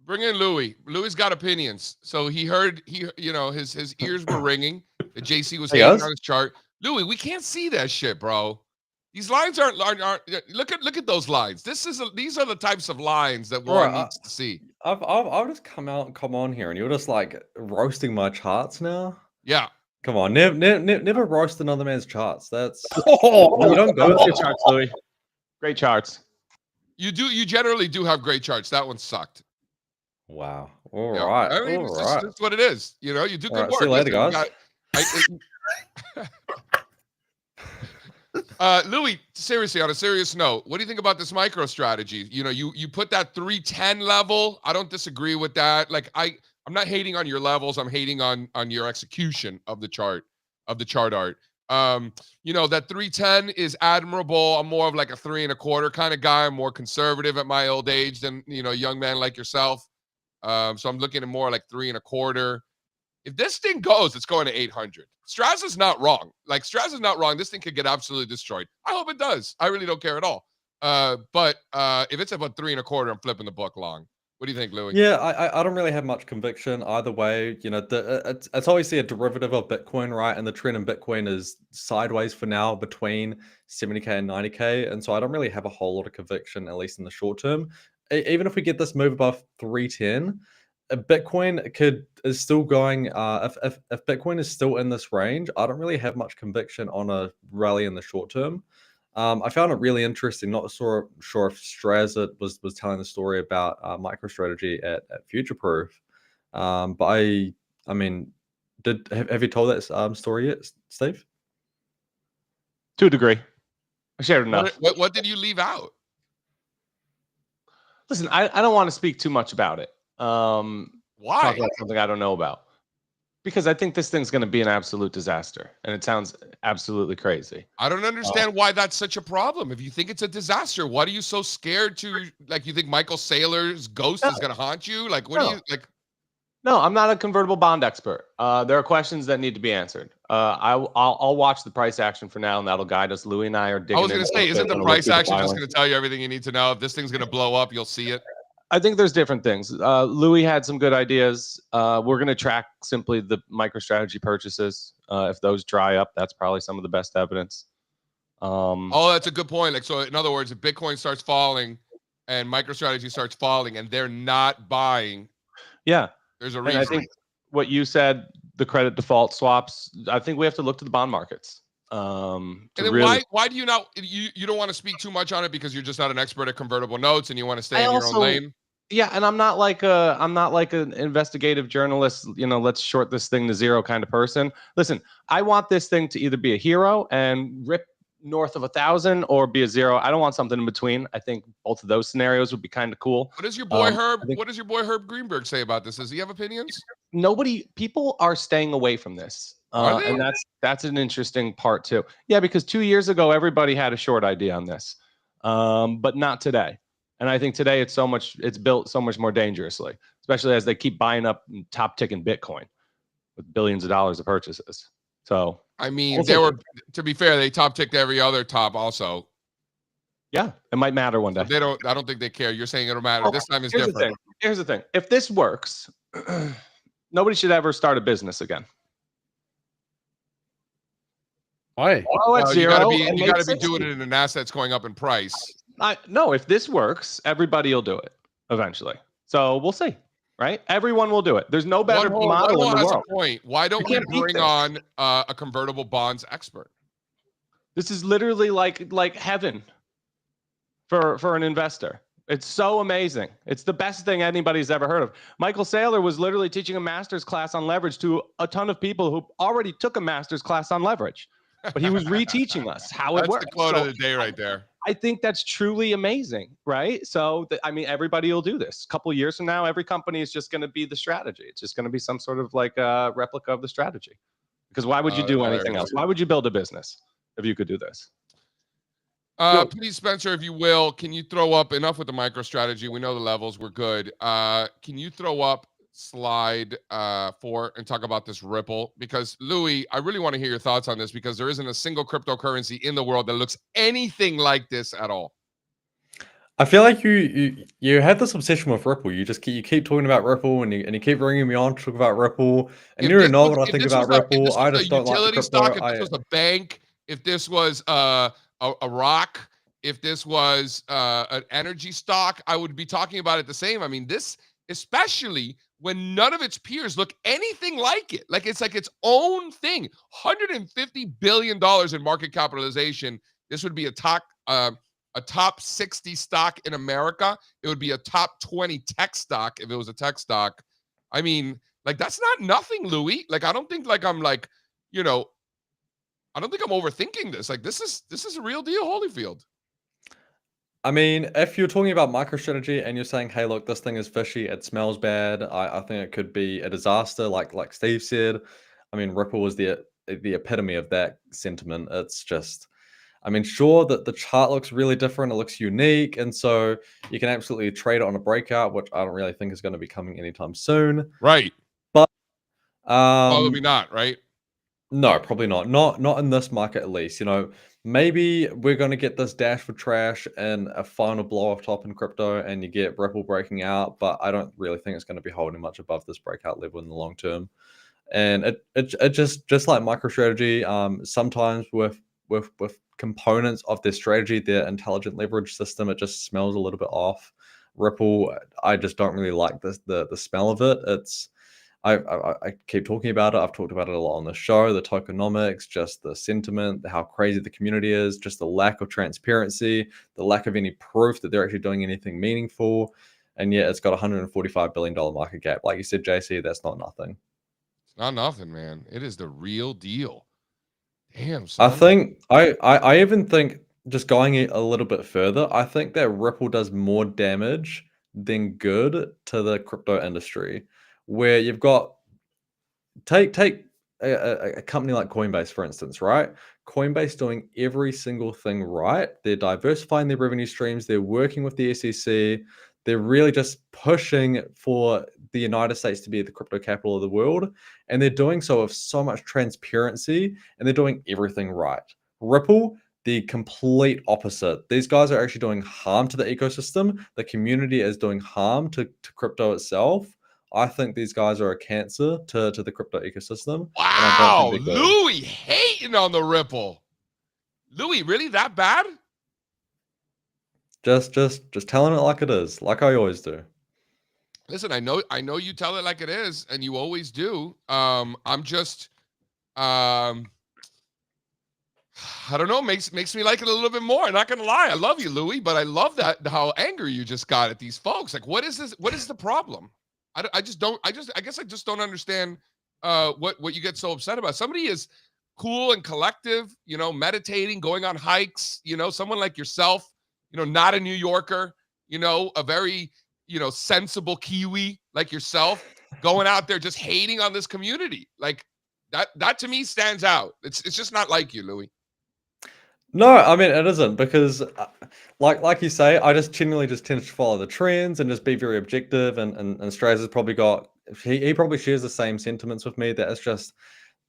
Bring in Louis. Louis got opinions. So he heard, his ears were ringing. The JC was hating on his chart. Louis, we can't see that shit, bro. These lines aren't look at those lines. These are the types of lines that one needs to see. I've just come on here, and you're just like roasting my charts now. Yeah. Come on, never roast another man's charts. That's you don't go with your charts, Louis. Great charts. You generally do have great charts. That one sucked. Wow. All right. I mean, it's what it is. You know, you do good work. See you later, guys. Louis, seriously, on a serious note, what do you think about this MicroStrategy? You know, you put that 310 level. I don't disagree with that. Like I'm not hating on your levels. I'm hating on your execution of the chart art. You know, that 310 is admirable. I'm more of like a 3 1/4 kind of guy. I'm more conservative at my old age than, you know, a young man like yourself. So I'm looking at more like 3 1/4. If this thing goes, it's going to 800. Strazza's not wrong. Like, Strazza's not wrong. This thing could get absolutely destroyed. I hope it does. I really don't care at all. But if it's about 3 1/4, I'm flipping the book long. What do you think, Louis? Yeah, I don't really have much conviction either way. You know, it's obviously a derivative of Bitcoin, right? And the trend in Bitcoin is sideways for now between 70K and 90K. And so I don't really have a whole lot of conviction, at least in the short term. Even if we get this move above 310, Bitcoin is still going. If Bitcoin is still in this range, I don't really have much conviction on a rally in the short term. I found it really interesting. Not sure if Strazza was telling the story about MicroStrategy at Future Proof, but I mean, have you told that story yet, Steve? To a degree, I shared enough. What did you leave out? Listen, I don't want to speak too much about it. Why? Talk about something I don't know about. Because I think this thing's going to be an absolute disaster. And it sounds absolutely crazy. I don't understand why that's such a problem. If you think it's a disaster, what are you so scared to, like, you think Michael Saylor's ghost is going to haunt you? Like, what do you, like? No, I'm not a convertible bond expert. There are questions that need to be answered. I'll watch the price action for now, and that'll guide us. Louis and I are digging. I was going to say, isn't the price action just going to tell you everything you need to know? If this thing's going to blow up, you'll see it. I think there's different things. Louis had some good ideas. We're going to track simply the MicroStrategy purchases. If those dry up, that's probably some of the best evidence. Oh, that's a good point. Like, so in other words, if Bitcoin starts falling and MicroStrategy starts falling and they're not buying, yeah, there's a reason. And I think what you said, the credit default swaps, I think we have to look to the bond markets. And then why do you not, you don't want to speak too much on it because you're just not an expert at convertible notes and you want to stay in your own lane? Yeah, and I'm not like an investigative journalist, you know, let's short this thing to zero kind of person. Listen, I want this thing to either be a hero and rip north of 1,000 or be a zero. I don't want something in between. I think both of those scenarios would be kind of cool. What does your boy Herb Greenberg say about this? Does he have opinions? People are staying away from this. And that's an interesting part too. Yeah, because 2 years ago, everybody had a short idea on this, but not today. And I think today it's built so much more dangerously, especially as they keep buying up top ticking Bitcoin with billions of dollars of purchases. So, I mean, to be fair, they top ticked every other top also. Yeah, it might matter one day. I don't think they care. You're saying it'll matter. This time it's different. Here's the thing. If this works, nobody should ever start a business again. Why? Oh, it's zero. You got to be doing it in an asset that's going up in price. No, if this works, everybody will do it eventually. So we'll see, right? Everyone will do it. There's no better model in the world. A point. Why don't we bring on a convertible bonds expert? This is literally like heaven for an investor. It's so amazing. It's the best thing anybody's ever heard of. Michael Saylor was literally teaching a master's class on leverage to a ton of people who already took a master's class on leverage. But he was reteaching us how it works. That's the quote of the day right there. I think that's truly amazing, right? So, I mean, everybody will do this. A couple of years from now, every company is just going to be the strategy. It's just going to be some sort of like a replica of the strategy. Because why would you do anything else? Why would you build a business if you could do this? Please, Spencer, if you will, can you throw up, enough with the MicroStrategy? We know the levels. We're good. Can you throw up slide 4 and talk about this Ripple? Because Louis, I really want to hear your thoughts on this because there isn't a single cryptocurrency in the world that looks anything like this at all. I feel like you have this obsession with Ripple. You keep talking about Ripple and you keep bringing me on to talk about Ripple. And you already know what I think about Ripple. I just don't like the crypto. Stock, if this was a bank, if this was a a rock, if this was an energy stock, I would be talking about it the same. I mean, this, especially when none of its peers look anything like it. Like it's its own thing. $150 billion in market capitalization. This would be a top 60 stock in America. It would be a top 20 tech stock if it was a tech stock. I mean, like that's not nothing, Louis. Like I don't think like I'm like, you know, I don't think I'm overthinking this. Like this is a real deal, Holyfield. I mean, if you're talking about MicroStrategy and you're saying, hey, look, this thing is fishy, it smells bad, I think it could be a disaster, like Steve said. I mean, Ripple was the epitome of that sentiment. It's just, I mean, sure that the chart looks really different, it looks unique, and so you can absolutely trade it on a breakout, which I don't really think is going to be coming anytime soon. Right. But probably not, right? No, probably not. Not in this market, at least. You know, maybe we're going to get this dash for trash and a final blow off top in crypto, and you get Ripple breaking out. But I don't really think it's going to be holding much above this breakout level in the long term. And it just like MicroStrategy, sometimes with components of their strategy, their intelligent leverage system, it just smells a little bit off. Ripple, I just don't really like the smell of it. It's I keep talking about it. I've talked about it a lot on the show, the tokenomics, just the sentiment, how crazy the community is, just the lack of transparency, the lack of any proof that they're actually doing anything meaningful. And yet it's got $145 billion market cap. Like you said, JC, that's not nothing. It's not nothing, man. It is the real deal. Damn, son. I think, I even think, just going a little bit further, I think that Ripple does more damage than good to the crypto industry. Where you've got take a company like Coinbase, for instance, right? Coinbase doing every single thing right. They're diversifying their revenue streams. They're working with the SEC. They're really just pushing for the United States to be the crypto capital of the world. And they're doing so with so much transparency, and they're doing everything right. Ripple, the complete opposite. These guys are actually doing harm to the ecosystem. The community is doing harm to crypto itself. I think these guys are a cancer to the crypto ecosystem. Wow, Louis hating on the Ripple. Louis, really that bad? Just telling it like it is, like I always do. Listen, I know you tell it like it is, and you always do. I'm just, I don't know, makes me like it a little bit more. I'm not gonna lie, I love you, Louis, but I love that how angry you just got at these folks. Like, what is this? What is the problem? I guess I just don't understand what you get so upset about. Somebody is cool and collective, you know, meditating, going on hikes, you know, someone like yourself, you know, not a New Yorker, you know, a very, you know, sensible Kiwi like yourself, going out there just hating on this community. Like that to me stands out. It's just not like you, Louis. No, I mean, it isn't, because like you say, I just genuinely just tend to follow the trends and just be very objective, and Strazza's probably got, he probably shares the same sentiments with me, that it's just,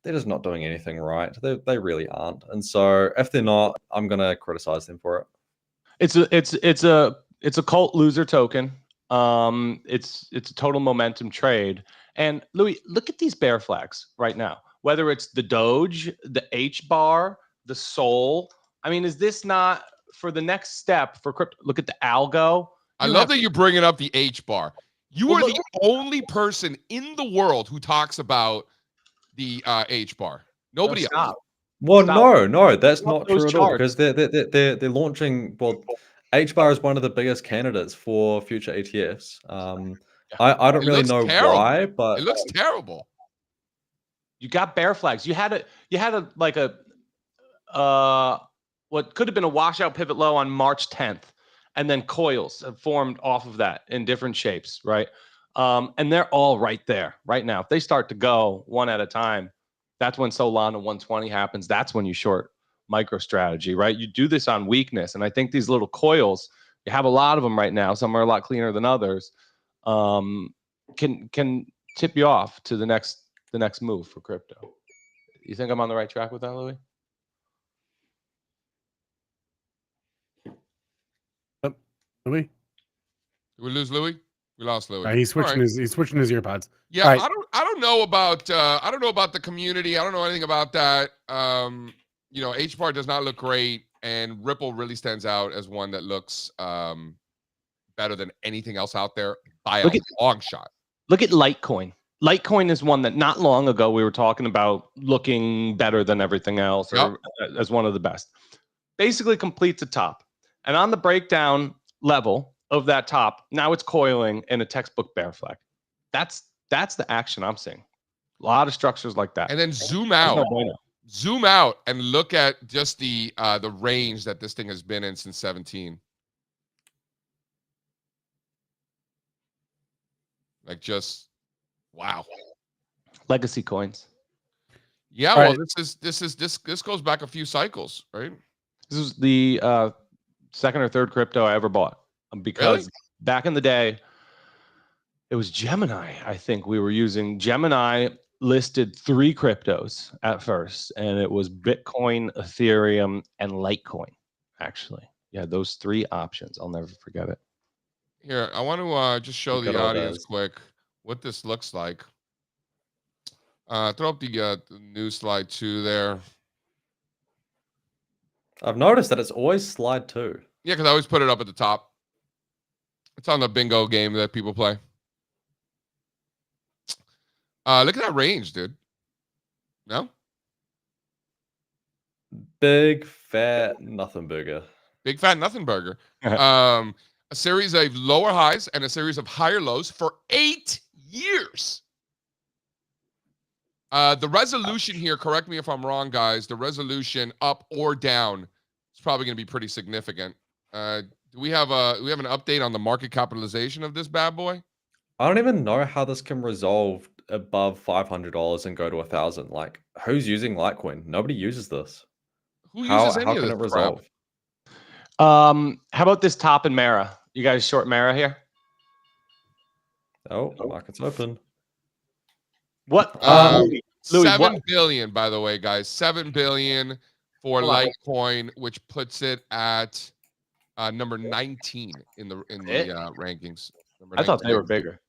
they're just not doing anything right. They really aren't. And so if they're not, I'm going to criticize them for it. It's a cult loser token. It's a total momentum trade. And Louis, look at these bear flags right now, whether it's the Doge, the H bar, the Sol. I mean, is this not for the next step for crypto? Look at the algo. I love that you're bringing up the H bar. You are the only person in the world who talks about the H bar. Nobody else. Well, no, that's not true at all, because they're launching. Well, H bar is one of the biggest candidates for future ETFs. I don't really know why, but it looks terrible. You got bear flags. You had what could have been a washout pivot low on March 10th, and then coils have formed off of that in different shapes, right? And they're all right there right now. If they start to go one at a time, that's when Solana 120 happens. That's when you short MicroStrategy, right? You do this on weakness, and I think these little coils, you have a lot of them right now. Some are a lot cleaner than others. Can tip you off to the next move for crypto. You think I'm on the right track with that, Louis? Louis? Did we lose Louis? We lost Louis. He's switching his ear pods. Yeah, right. I don't know about the community. I don't know anything about that. You know, H bar does not look great, And Ripple really stands out as one that looks better than anything else out there by a long shot. Look at Litecoin. Litecoin is one that not long ago we were talking about looking better than everything else, or as one of the best. Basically completes a top. And on the breakdown level of that top, now it's coiling in a textbook bear flag. That's the action I'm seeing. A lot of structures like that. And then zoom out. Zoom out and look at just the range that this thing has been in since 17. Like, just wow. Legacy coins. Yeah, well, this goes back a few cycles, right? This is the second or third crypto I ever bought, because back in the day, it was Gemini. I think we were using Gemini. Listed 3 cryptos at first, and it was Bitcoin, Ethereum, and Litecoin. Actually, yeah, those 3 options. I'll never forget it. Here, I want to just show the audience quick what this looks like. Throw up the new slide 2 there. I've noticed that it's always slide 2. Yeah, because I always put it up at the top. It's on the bingo game that people play. Look at that range, dude. No? Big fat nothing burger. Big fat nothing burger. A series of lower highs and a series of higher lows for 8 years. The resolution here, correct me if I'm wrong, guys, the resolution up or down is probably going to be pretty significant. Do we have an update on the market capitalization of this bad boy? I don't even know how this can resolve above $500 and go to 1,000. Like, who's using Litecoin? Nobody uses this. Who uses any how of can this it resolve? How about this top in Mara? You guys short Mara here? Oh, market's open. What? Louis, Louis, 7 billion, by the way, guys. 7 billion for Litecoin, which puts it at number 19 in the rankings. I thought they were bigger.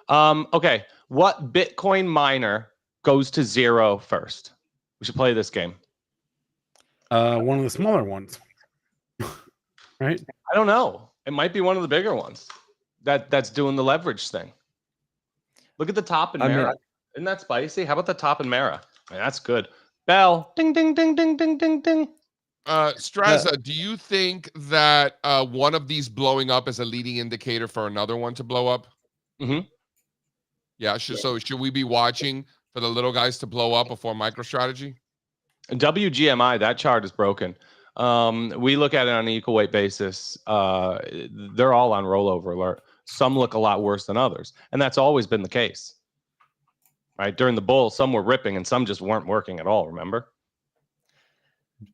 Okay, what Bitcoin miner goes to 0 first? We should play this game. One of the smaller ones, right? I don't know. It might be one of the bigger ones that's doing the leverage thing. Look at the top in Mara. Isn't that spicy? How about the top in Mara? I mean, that's good. Bell. Ding, ding, ding, ding, ding, ding, ding. Strazza, do you think that one of these blowing up is a leading indicator for another one to blow up? Mm-hmm. Yeah. So should we be watching for the little guys to blow up before MicroStrategy? WGMI, that chart is broken. We look at it on an equal weight basis. They're all on rollover alert. Some look a lot worse than others, and that's always been the case. Right? During the bull, some were ripping and some just weren't working at all, remember?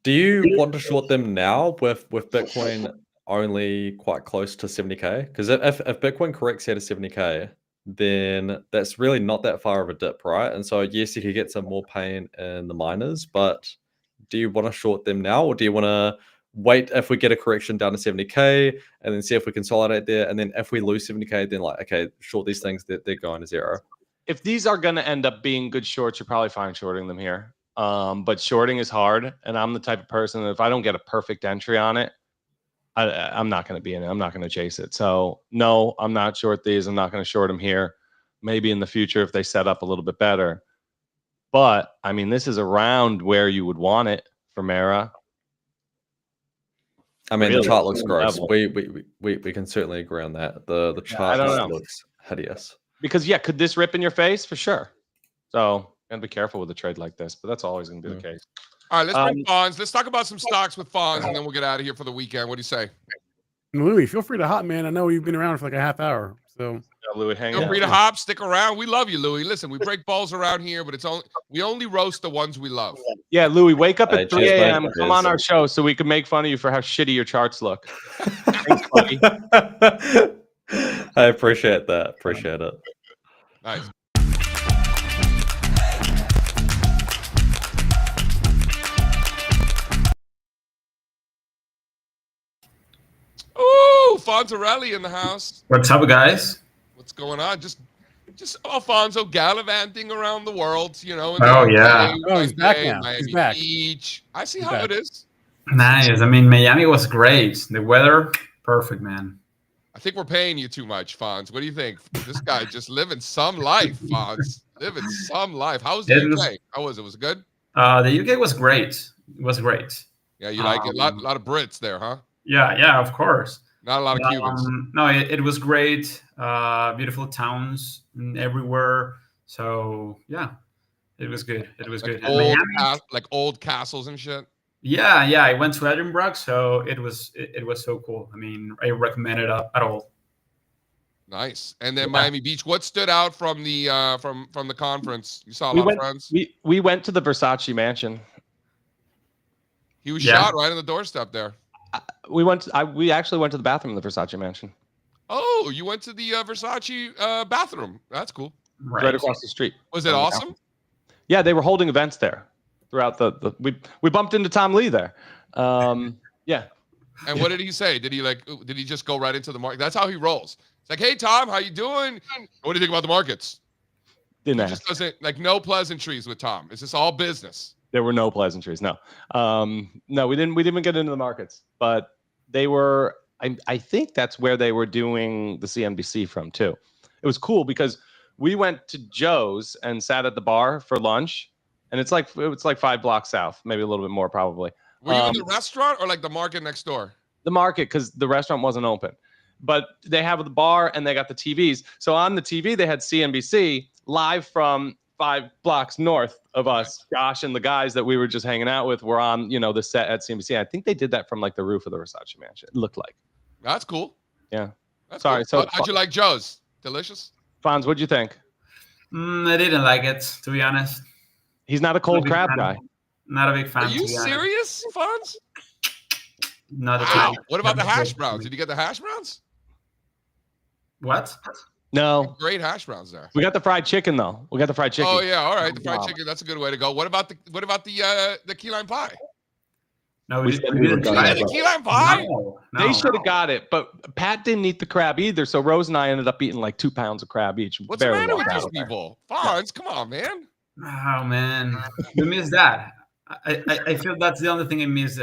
Do you want to short them now with Bitcoin only quite close to 70K? Because if Bitcoin corrects here to 70K, then that's really not that far of a dip, right? And so yes, you could get some more pain in the miners, but do you want to short them now, or do you want to wait if we get a correction down to 70K and then see if we consolidate there, and then if we lose 70K, then like, okay, short these things, they're going to 0. If these are going to end up being good shorts, you're probably fine shorting them here. But shorting is hard, and I'm the type of person that if I don't get a perfect entry on it, I'm not going to be in it. I'm not going to chase it. So no, I'm not short these. I'm not going to short them here. Maybe in the future if they set up a little bit better. But I mean, this is around where you would want it for Mara. I mean, really, the chart looks gross. We can certainly agree on that. The chart looks hideous. Because yeah, could this rip in your face? For sure. So gotta be careful with a trade like this, but that's always going to be the case. All right, let's bring Fonz. Let's talk about some stocks with Fonz, and then we'll get out of here for the weekend. What do you say? Louis, feel free to hop, man. I know you've been around for like a half hour. So yeah, Louis, hang feel free to hop, stick around. We love you, Louis. Listen, we break balls around here, but we only roast the ones we love. Yeah, Louis, wake up at 3 a.m. Come on our show so we can make fun of you for how shitty your charts look. Thanks, buddy. I appreciate that. Appreciate it. Nice. Ooh, Fonzarelli in the house. What's up, guys? What's going on? Just Alfonso gallivanting around the world, you know. Oh, yeah. Oh, he's back now. Miami He's back. Beach. I see He's how back. it is. Nice. I mean, Miami was great. The weather, perfect, man. I think we're paying you too much, Fonz. What do you think? This guy just living some life, Fonz. Living some life. How was the UK? How was it? Was it good? The UK was great. It was great. Yeah, you like it? A lot of Brits there, huh? Yeah, of course. Not a lot of Cubans. No, it was great. Beautiful towns everywhere. So yeah, it was good. It was like good. Like old castles and shit. Yeah. I went to Edinburgh, so it was so cool. I mean, I recommend it at all. Nice. And then Miami Beach. What stood out from the from the conference? You saw a lot of friends. We went to the Versace mansion. He was shot right on the doorstep there. We actually went to the bathroom in the Versace mansion. Oh, you went to the Versace bathroom. That's cool. Right across the street. Was it awesome? Yeah, they were holding events there throughout we bumped into Tom Lee there. Yeah. And what did he say? Did he just go right into the market? That's how he rolls. It's like, hey Tom, how you doing? What do you think about the markets? Didn't ask. Just doesn't, like, no pleasantries with Tom. It's just all business. There were no pleasantries. No. No, we didn't get into the markets, but they were, I think that's where they were doing the CNBC from too. It was cool because we went to Joe's and sat at the bar for lunch, and it's like 5 blocks south, maybe a little bit more probably. Were you in the restaurant or like the market next door? The market, because the restaurant wasn't open. But they have the bar and they got the TVs. So on the TV, they had CNBC live from 5 blocks north of us. Josh and the guys that we were just hanging out with were on, the set at CNBC. I think they did that from like the roof of the Versace mansion. It looked like. That's cool. Yeah. That's Sorry. Cool. So how'd you like Joe's? Delicious? Fonz, what'd you think? I didn't like it, to be honest. He's not a cold crab guy. Not a big fan. Are you serious, Fonz? Not wow. What about the hash browns? Did you get the hash browns? What? No. Great hash browns there. We got the fried chicken though. We got the fried chicken. Oh yeah, all right. The fried chicken, that's a good way to go. What about the key lime pie? No, we didn't try the key lime pie. No, they should have got it, but Pat didn't eat the crab either. So Rose and I ended up eating like 2 pounds of crab each. What's the matter with these people? Fonz, come on, man. Oh man, we missed that. I feel that's the only thing I miss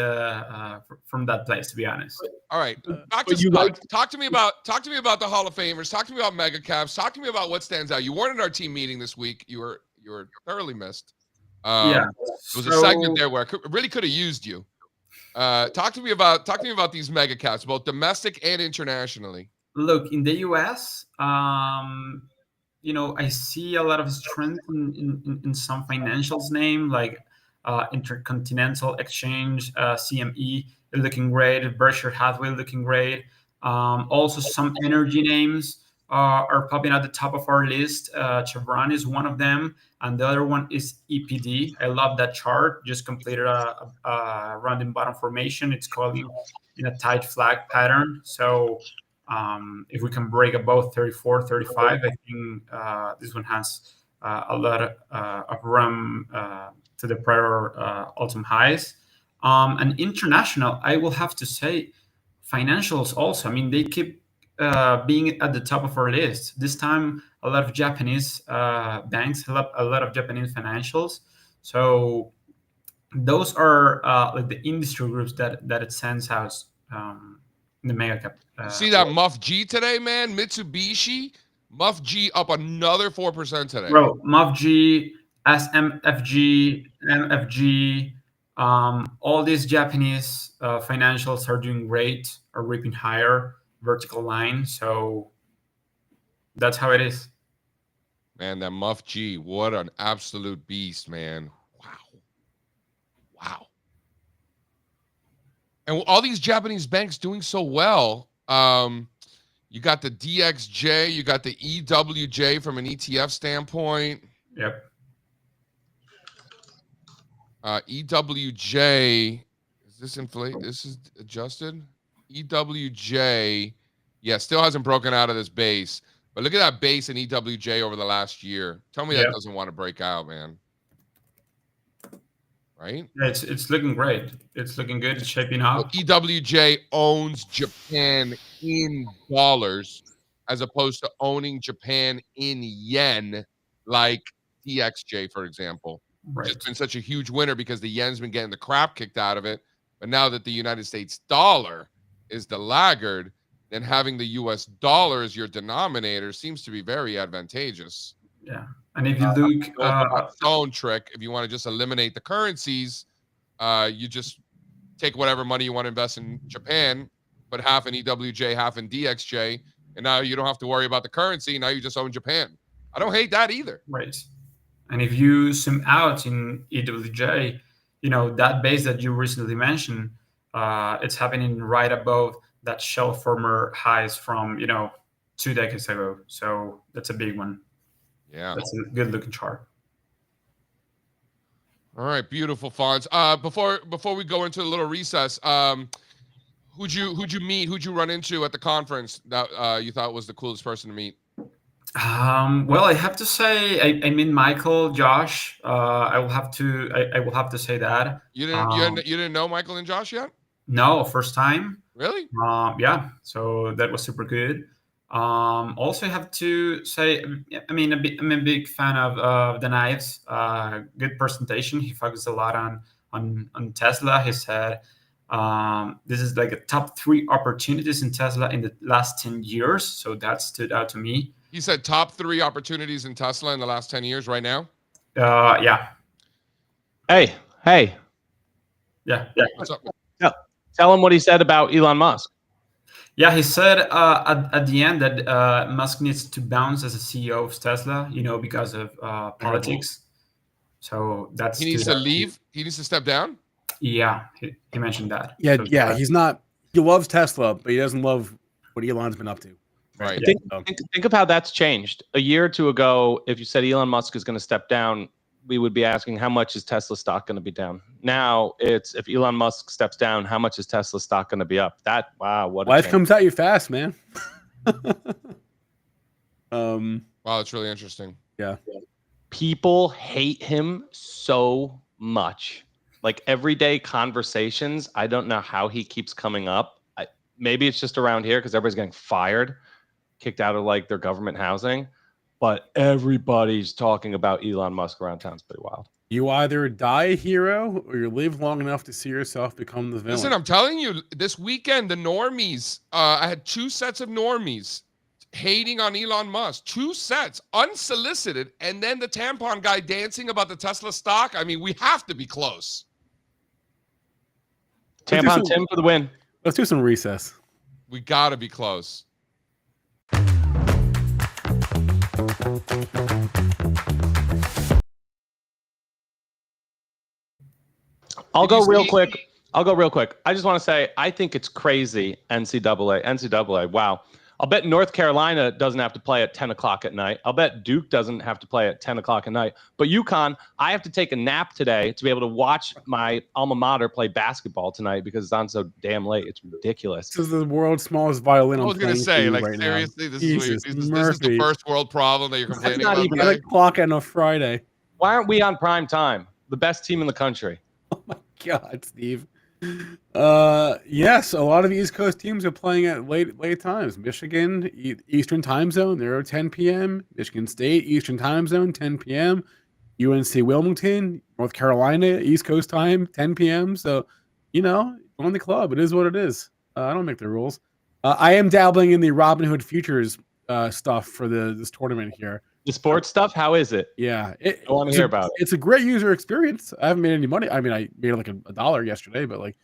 from that place, to be honest. All right, talk to me about the Hall of Famers. Talk to me about mega caps. Talk to me about what stands out. You weren't at our team meeting this week. You were thoroughly missed. Yeah, there was a segment there where I really could have used you. Talk to me about these mega caps, both domestic and internationally. Look, in the US, I see a lot of strength in some financials name, like Intercontinental Exchange, CME, looking great. Berkshire Hathaway looking great. Also, some energy names are popping at the top of our list. Chevron is one of them, and the other one is EPD. I love that chart. Just completed a rounding bottom formation. It's calling in a tight flag pattern. So if we can break above 34, 35, I think this one has a lot of room to the prior all-time highs. And international, I will have to say, financials also. I mean, they keep being at the top of our list. This time, a lot of Japanese banks, a lot of Japanese financials. So those are like the industry groups that it sends out in the mega cap. See that Muff G today, man? Mitsubishi, Muff G up another 4% today. Bro, Muff G, SMFG, MFG, all these Japanese financials are doing great, are ripping higher vertical line. So that's how it is. Man, that Muff G, what an absolute beast, man. Wow. And all these Japanese banks doing so well. You got the DXJ, you got the EWJ from an ETF standpoint. Yep. EWJ, is this inflated? This is adjusted. EWJ, yeah, still hasn't broken out of this base. But look at that base in EWJ over the last year. Tell me that doesn't want to break out, man. Right? Yeah, it's looking great. It's looking good. It's shaping up. Well, EWJ owns Japan in dollars as opposed to owning Japan in yen, like DXJ, for example. Right. It's been such a huge winner because the yen's been getting the crap kicked out of it. But now that the United States dollar is the laggard, then having the US dollar as your denominator seems to be very advantageous. Yeah. And if you look its own trick, if you want to just eliminate the currencies, you just take whatever money you want to invest in Japan, put half in EWJ, half in DXJ, and now you don't have to worry about the currency. Now you just own Japan. I don't hate that either. Right. And if you zoom out in EWJ, that base that you recently mentioned, it's happening right above that shelf former highs from 2 decades ago. So that's a big one. Yeah, that's a good looking chart. All right, beautiful, Fonz. Before we go into a little recess, who'd you meet? Who'd you run into at the conference that you thought was the coolest person to meet? Well, I have to say, I mean, Michael, Josh. I will have to say that. You didn't know Michael and Josh yet? No, first time. Really? Yeah. So that was super good. Also, I have to say, I mean, I'm a big fan of the Knives. Good presentation. He focused a lot on Tesla. He said this is like a top 3 opportunities in Tesla in the last 10 years. So that stood out to me. He said top 3 opportunities in Tesla in the last 10 years right now? Yeah. Hey. Yeah. What's up? Yeah. Tell him what he said about Elon Musk. Yeah, he said at the end that Musk needs to bounce as a CEO of Tesla, because of politics. So that's... He needs to leave? He needs to step down? Yeah, he mentioned that. Yeah, So he's not... He loves Tesla, but he doesn't love what Elon's been up to. Right. Think of how that's changed. A year or two ago, if you said Elon Musk is going to step down, we would be asking how much is Tesla stock going to be down. Now it's if Elon Musk steps down, how much is Tesla stock going to be up? What life comes at you fast, man. Wow, that's really interesting. Yeah. People hate him so much. Like everyday conversations, I don't know how he keeps coming up. Maybe it's just around here because everybody's getting fired, kicked out of like their government housing. But everybody's talking about Elon Musk around town. It's pretty wild. You either die a hero or you live long enough to see yourself become the villain. Listen, I'm telling you, this weekend, the normies, I had 2 sets of normies hating on Elon Musk. 2 sets, unsolicited. And then the tampon guy dancing about the Tesla stock. I mean, we have to be close. Tampon Tim for the win. Let's do some recess. We got to be close. I'll go real quick. I just want to say, I think it's crazy, NCAA. Wow. I'll bet North Carolina doesn't have to play at 10 o'clock at night. I'll bet Duke doesn't have to play at 10 o'clock at night. But UConn, I have to take a nap today to be able to watch my alma mater play basketball tonight because it's on so damn late. It's ridiculous. This is the world's smallest violin. I was going to say, like, right seriously, this is Murphy. the first world problem that you're complaining about. Not even 10 o'clock on a Friday. Why aren't we on prime time? The best team in the country. Oh my God, Steve. Yes, a lot of East Coast teams are playing at late times. Michigan, Eastern time zone, they're 10 p.m. Michigan State, Eastern time zone, 10 p.m. UNC Wilmington, North Carolina, East Coast time, 10 p.m. So, on the club, it is what it is. I don't make the rules. I am dabbling in the Robinhood futures stuff for this tournament here. The sports stuff, how is it? Yeah. I want to hear about it. It's a great user experience. I haven't made any money. I mean, I made like $1 yesterday, but like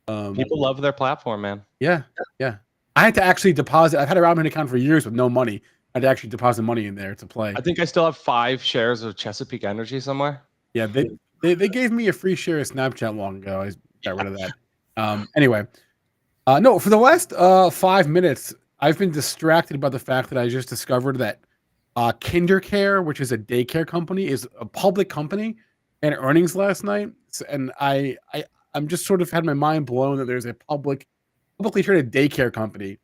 people love their platform, man. Yeah. I had to actually deposit. I've had a Robinhood account for years with no money. I had to actually deposit money in there to play. I think I still have 5 shares of Chesapeake Energy somewhere. Yeah, they gave me a free share of Snapchat long ago. I got rid of that. Anyway. No, for the last 5 minutes, I've been distracted by the fact that I just discovered that KinderCare, which is a daycare company, is a public company, and earnings last night. And I'm just sort of had my mind blown that there's a publicly traded daycare company.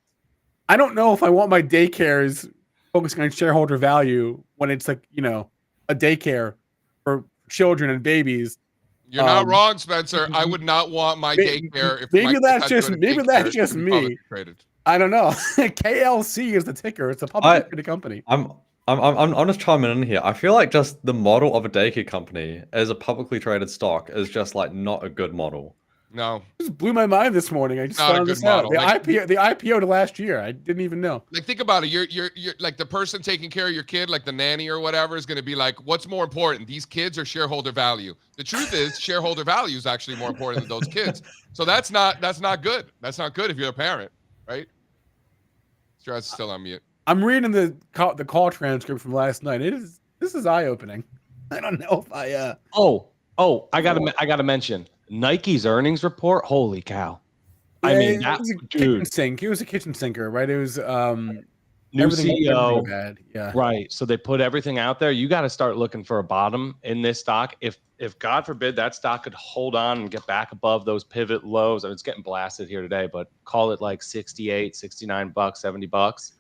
I don't know if I want my daycares focusing on shareholder value when it's like, a daycare for children and babies. You're not wrong, Spencer. I would not want my daycare. If maybe that's just me. I don't know. KLC is the ticker. It's a publicly traded company. I'm just chiming in here. I feel like just the model of a daycare company as a publicly traded stock is just like not a good model. No. This blew my mind this morning. I just Not a found good this out. model. The Like- IPO to last year. I didn't even know. Like, think about it. You're like the person taking care of your kid, like the nanny or whatever, is going to be like, what's more important, these kids or shareholder value? The truth is, shareholder value is actually more important than those kids. So that's not good. That's not good if you're a parent, right? Strazza's still on mute. I'm reading the call transcript from last night. This is eye opening. I don't know if I I gotta mention Nike's earnings report. Holy cow! I mean, it was a kitchen sink. It was a kitchen sinker, right? It was new everything CEO, bad. Yeah, right. So they put everything out there. You got to start looking for a bottom in this stock. If God forbid that stock could hold on and get back above those pivot lows, and it's getting blasted here today, but call it like 68, 69 bucks, 70 bucks.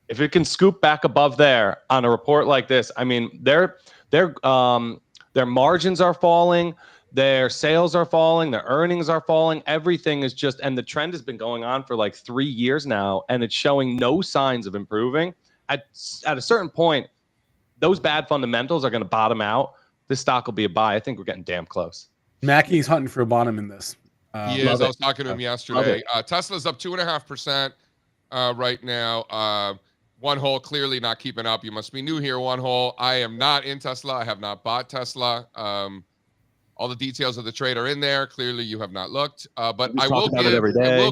If it can scoop back above there on a report like this, I mean, their margins are falling, their sales are falling, their earnings are falling. Everything is just, and the trend has been going on for like 3 years now, and it's showing no signs of improving. At a certain point, those bad fundamentals are going to bottom out. This stock will be a buy. I think we're getting damn close. Mackey's hunting for a bottom in this. He is. I was talking to him yesterday. Tesla's up 2.5% right now. One Hole clearly not keeping up. You must be new here, One Hole. I am not in Tesla. I have not bought Tesla. All the details of the trade are in there. Clearly, you have not looked. But I will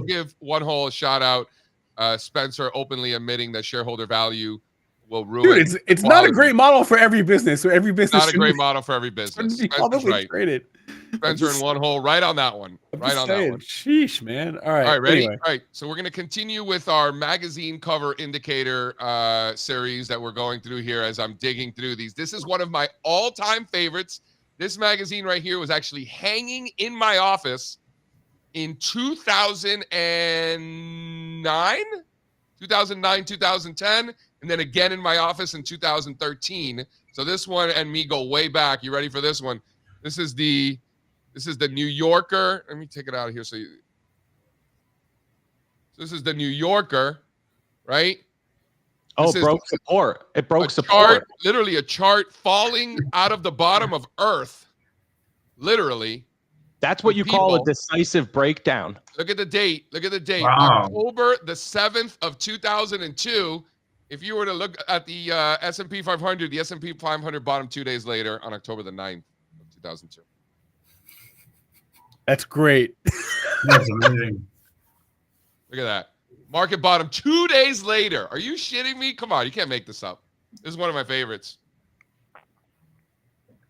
give One Hole a shout out. Spencer openly admitting that shareholder value will ruin. Dude, it's not a great model for every business. So every business not a great model for every business. Spencer's right. Traded. Spencer in One Hole, right on that one. Right on that one. Sheesh, man. All right. All right, ready? Anyway. All right. So we're going to continue with our magazine cover indicator series that we're going through here as I'm digging through these. This is one of my all-time favorites. This magazine right here was actually hanging in my office in 2009, 2010, and then again in my office in 2013. So this one and me go way back. You ready for this one? This is the New Yorker. Let me take it out of here. So this is the New Yorker, right? Oh, it broke support. It broke support. Literally a chart falling out of the bottom of Earth. Literally. That's what you call a decisive breakdown. Look at the date. Look at the date. Wow. October the 7th of 2002. If you were to look at the S&P 500, the S&P 500 bottomed 2 days later on October the 9th of 2002. That's great. That's amazing. Look at that. Market bottom 2 days later. Are you shitting me? Come on, you can't make this up. This is one of my favorites.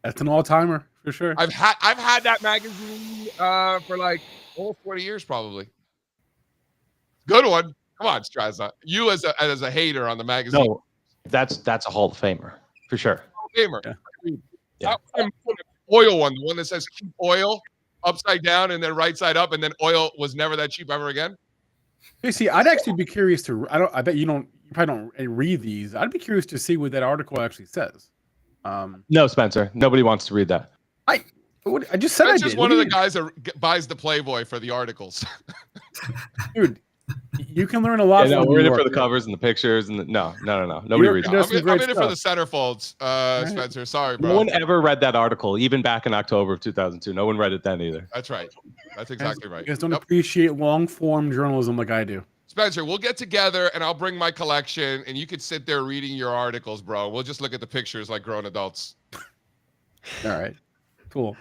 That's an all-timer for sure. I've had that magazine for like 40 years probably. Good one. Come on, Strazza. You as a hater on the magazine. No, that's a Hall of Famer for sure. Hall of Famer. Yeah. That oil one, the one that says cheap oil upside down and then right side up, and then oil was never that cheap ever again. You see, I'd actually be curious to. I bet you probably don't read these. I'd be curious to see what that article actually says. No, Spencer. Nobody wants to read that. I just said That's I just did. one of the guys that buys the Playboy for the articles. Dude, you can learn a lot. Yeah, no, from we're in it New for the York. covers and the pictures and no. Nobody reads does that. I'm in it for the centerfolds, Spencer. Sorry, bro. No one ever read that article, even back in October of 2002. No one read it then either. That's right. That's exactly right. You guys don't appreciate long-form journalism like I do. Spencer, we'll get together and I'll bring my collection and you could sit there reading your articles, bro. We'll just look at the pictures like grown adults. All right. Cool.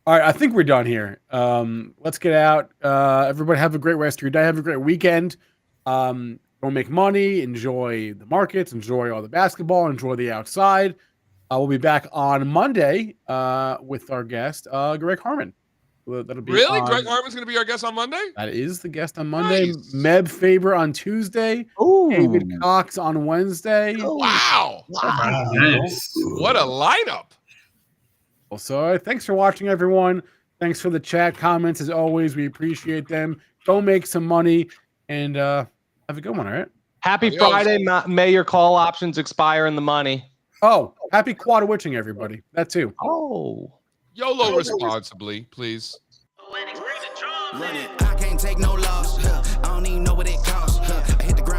All right. I think we're done here. Let's get out. Everybody have a great rest of your day. Have a great weekend. Go make money. Enjoy the markets. Enjoy all the basketball. Enjoy the outside. We'll be back on Monday with our guest, Greg Harmon. That'll be really? Greg Harmon's going to be our guest on Monday? That is the guest on Monday. Nice. Meb Faber on Tuesday. Ooh. David Cox on Wednesday. Wow. Nice. What a lineup. So thanks for watching, everyone. Thanks for the chat comments. As always, we appreciate them. Go make some money and have a good one, all right? Happy Friday. May your call options expire in the money. Oh, happy quad witching, everybody. That too. Oh. YOLO responsibly, please. Run it. I can't take no loss. I don't even know what it costs. I hit the ground.